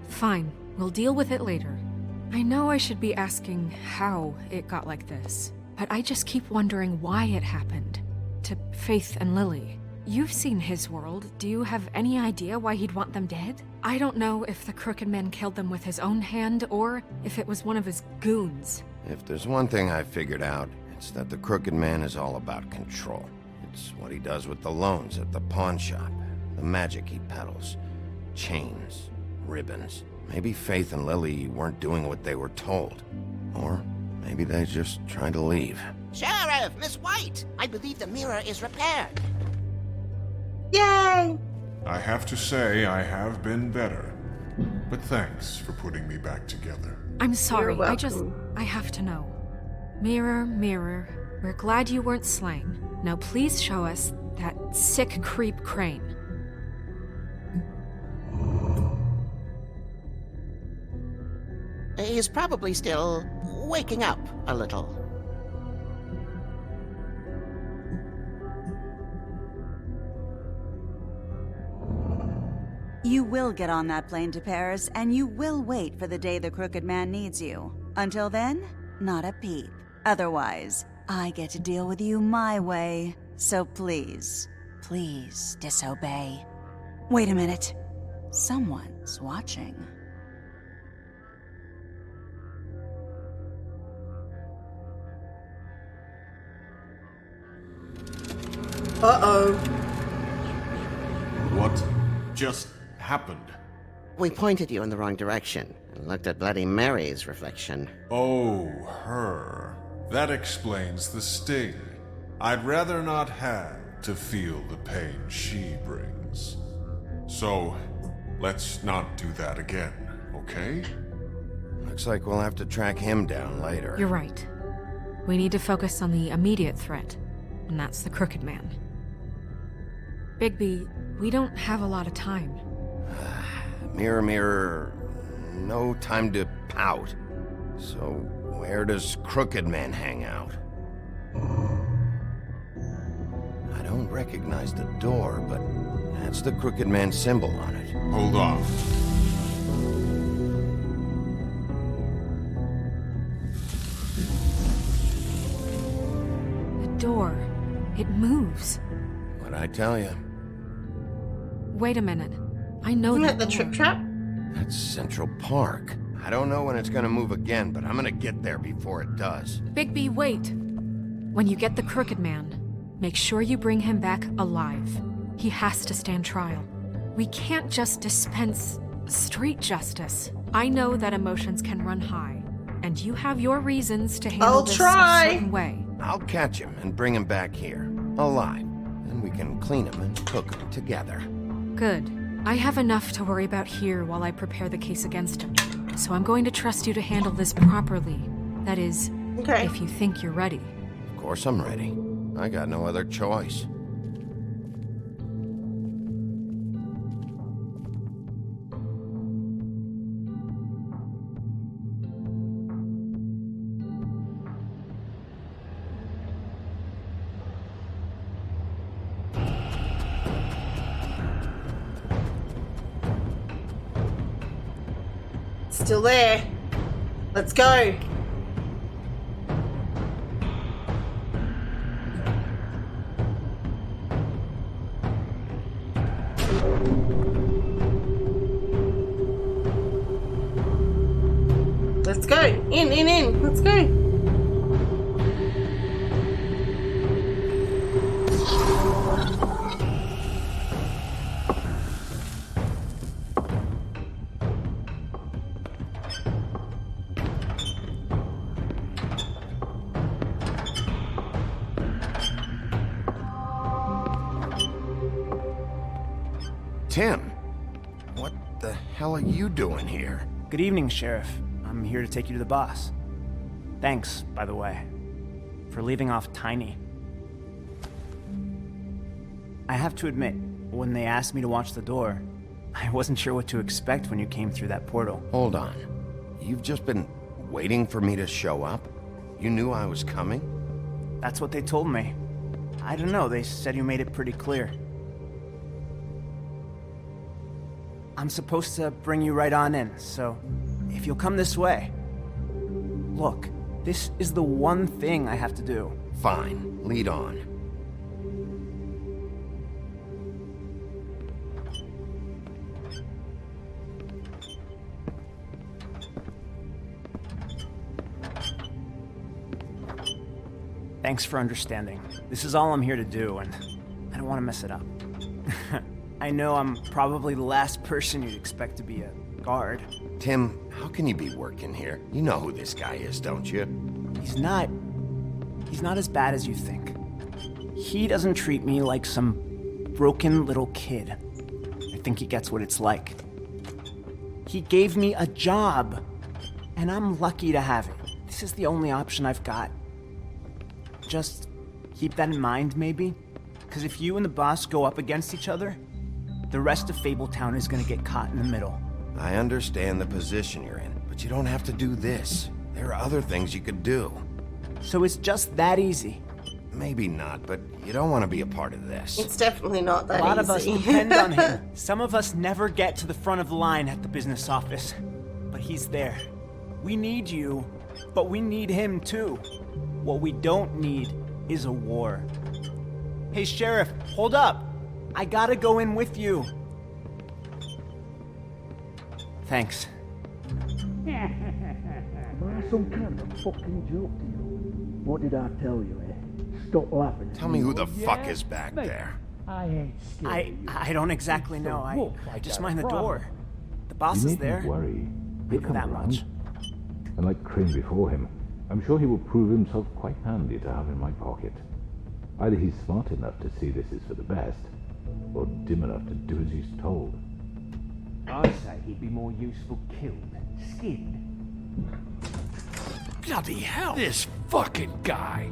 Fine, we'll deal with it later. I know I should be asking how it got like this, but I just keep wondering why it happened. To Faith and Lily. You've seen his world. Do you have any idea why he'd want them dead? I don't know if the Crooked Man killed them with his own hand or if it was one of his goons. If there's one thing I've figured out, it's that the Crooked Man is all about control. It's what he does with the loans at the pawn shop, the magic he peddles, chains, ribbons. Maybe Faith and Lily weren't doing what they were told. Or maybe they just tried to leave. Sheriff, Miss White! I believe the mirror is repaired. Yay! I have to say I have been better. But thanks for putting me back together. I'm sorry, You're welcome. I have to know. Mirror, mirror, we're glad you weren't slain. Now please show us that sick creep Crane. He's probably still waking up a little. You will get on that plane to Paris, and you will wait for the day the Crooked Man needs you. Until then, not a peep. Otherwise, I get to deal with you my way. So please, please disobey. Wait a minute. Someone's watching. Uh-oh. What just happened? We pointed you in the wrong direction and looked at Bloody Mary's reflection. Oh, her. That explains the sting. I'd rather not have to feel the pain she brings. So, let's not do that again, okay? Looks like we'll have to track him down later. You're right. We need to focus on the immediate threat, and that's the Crooked Man. Bigby, we don't have a lot of time. Mirror, mirror, no time to pout. So, where does Crooked Man hang out? I don't recognize the door, but that's the Crooked Man symbol on it. Hold on. The door. It moves. What'd I tell you? Wait a minute. I know Isn't that that the Trip Trap? That's Central Park. I don't know when it's gonna move again, but I'm gonna get there before it does. Bigby, wait. When you get the Crooked Man, make sure you bring him back alive. He has to stand trial. We can't just dispense street justice. I know that emotions can run high, and you have your reasons to handle this a certain way. I'll catch him and bring him back here, alive. And we can clean him and cook him together. Good. I have enough to worry about here while I prepare the case against him. So I'm going to trust you to handle this properly. That is, if you think you're ready. Of course I'm ready. I got no other choice. Still there. Let's go. Let's go. In. Let's go. Tim, what the hell are you doing here? Good evening, Sheriff. I'm here to take you to the boss. Thanks, by the way, for leaving off Tiny. I have to admit, when they asked me to watch the door, I wasn't sure what to expect when you came through that portal. Hold on. You've just been waiting for me to show up? You knew I was coming? That's what they told me. I don't know, they said you made it pretty clear. I'm supposed to bring you right on in, so if you'll come this way. Look, this is the one thing I have to do. Fine, lead on. Thanks for understanding. This is all I'm here to do, and I don't want to mess it up. I know I'm probably the last person you'd expect to be a guard. Tim, how can you be working here? You know who this guy is, don't you? He's not as bad as you think. He doesn't treat me like some broken little kid. I think he gets what it's like. He gave me a job, and I'm lucky to have it. This is the only option I've got. Just keep that in mind, maybe? Because if you and the boss go up against each other, the rest of Fabletown is gonna get caught in the middle. I understand the position you're in, but you don't have to do this. There are other things you could do. So it's just that easy? Maybe not, but you don't want to be a part of this. It's definitely not that A lot of us easy. depend on him. Some of us never get to the front of the line at the business office. But he's there. We need you, but we need him too. What we don't need is a war. Hey, Sheriff, hold up. I gotta go in with you. Thanks. Am I some kind of fucking joke to you? What did I tell you, eh? Stop laughing. Tell me who the fuck is back there. I ain't scared. I don't exactly know. I just mind the door. The boss is there. Worry. I know that much. And like Crane before him, I'm sure he will prove himself quite handy to have in my pocket. Either he's smart enough to see this is for the best, or dim enough to do as he's told. I say he'd be more useful killed than skinned. Bloody hell! This fucking guy!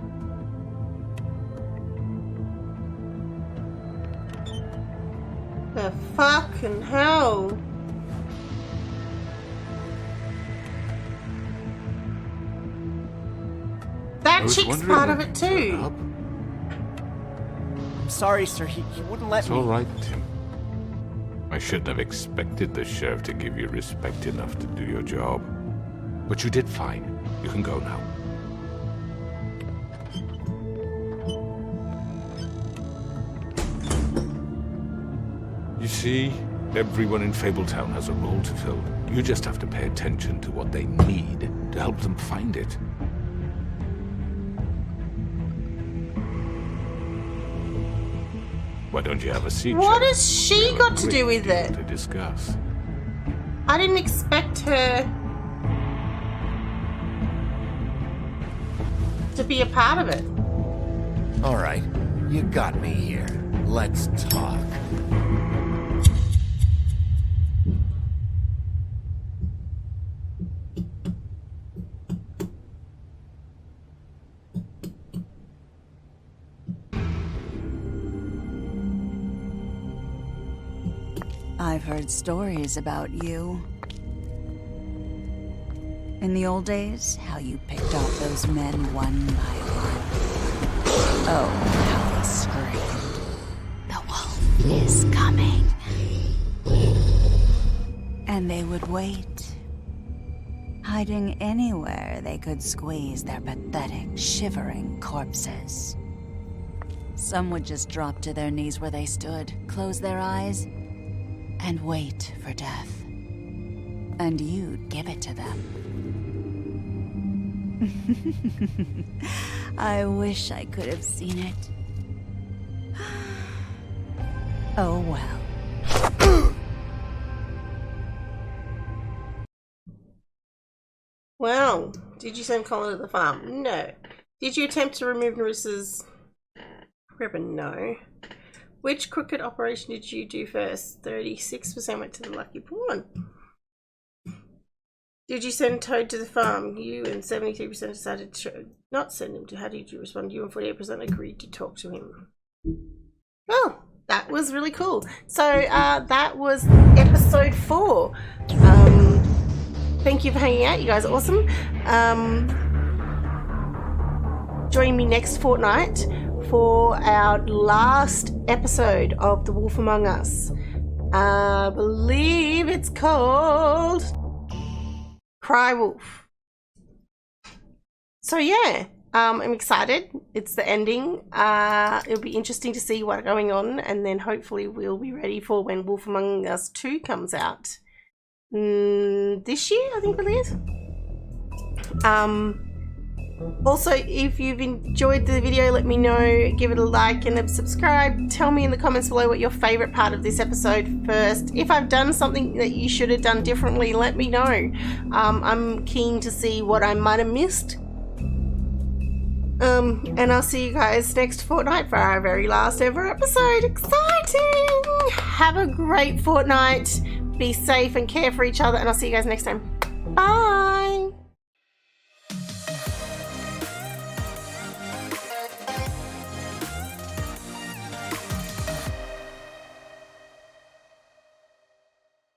The fucking hell. That chick's part of it too. I'm sorry, sir. He wouldn't let It's me. all right, Tim. I shouldn't have expected the sheriff to give you respect enough to do your job. But you did fine. You can go now. You see, everyone in Fabletown has a role to fill. You just have to pay attention to what they need to help them find it. Why don't you have a seat? What Sheriff? has she got to do with it? To discuss. I didn't expect her to be a part of it. All right, you got me here. Let's talk. I've heard stories about you. In the old days, how you picked off those men one by one. Oh, how they screamed. The wolf is coming. And they would wait, hiding anywhere they could squeeze their pathetic, shivering corpses. Some would just drop to their knees where they stood, close their eyes, and wait for death. And you'd give it to them. I wish I could have seen it. Oh well. Well, did you send Colin to the farm? No. Did you attempt to remove Nerissa's ribbon? No. Which crooked operation did you do first? 36% went to the lucky pawn. Did you send Toad to the farm? You and 73% decided to not send him to. How did you respond? You and 48% agreed to talk to him. Oh, that was really cool. So that was episode 4. Thank you for hanging out. You guys are awesome. Join me next fortnight for our last episode of The Wolf Among Us. I believe it's called Cry Wolf. So yeah, I'm excited. It's the ending. It'll be interesting to see what's going on, and then hopefully we'll be ready for when Wolf Among Us 2 comes out. This year, I think it is. Also, if you've enjoyed the video, let me know. Give it a like and a subscribe. Tell me in the comments below what your favorite part of this episode first. If I've done something that you should have done differently, let me know. I'm keen to see what I might have missed. And I'll see you guys next fortnight for our very last ever episode. Exciting! Have a great fortnight. Be safe and care for each other, and I'll see you guys next time. Bye!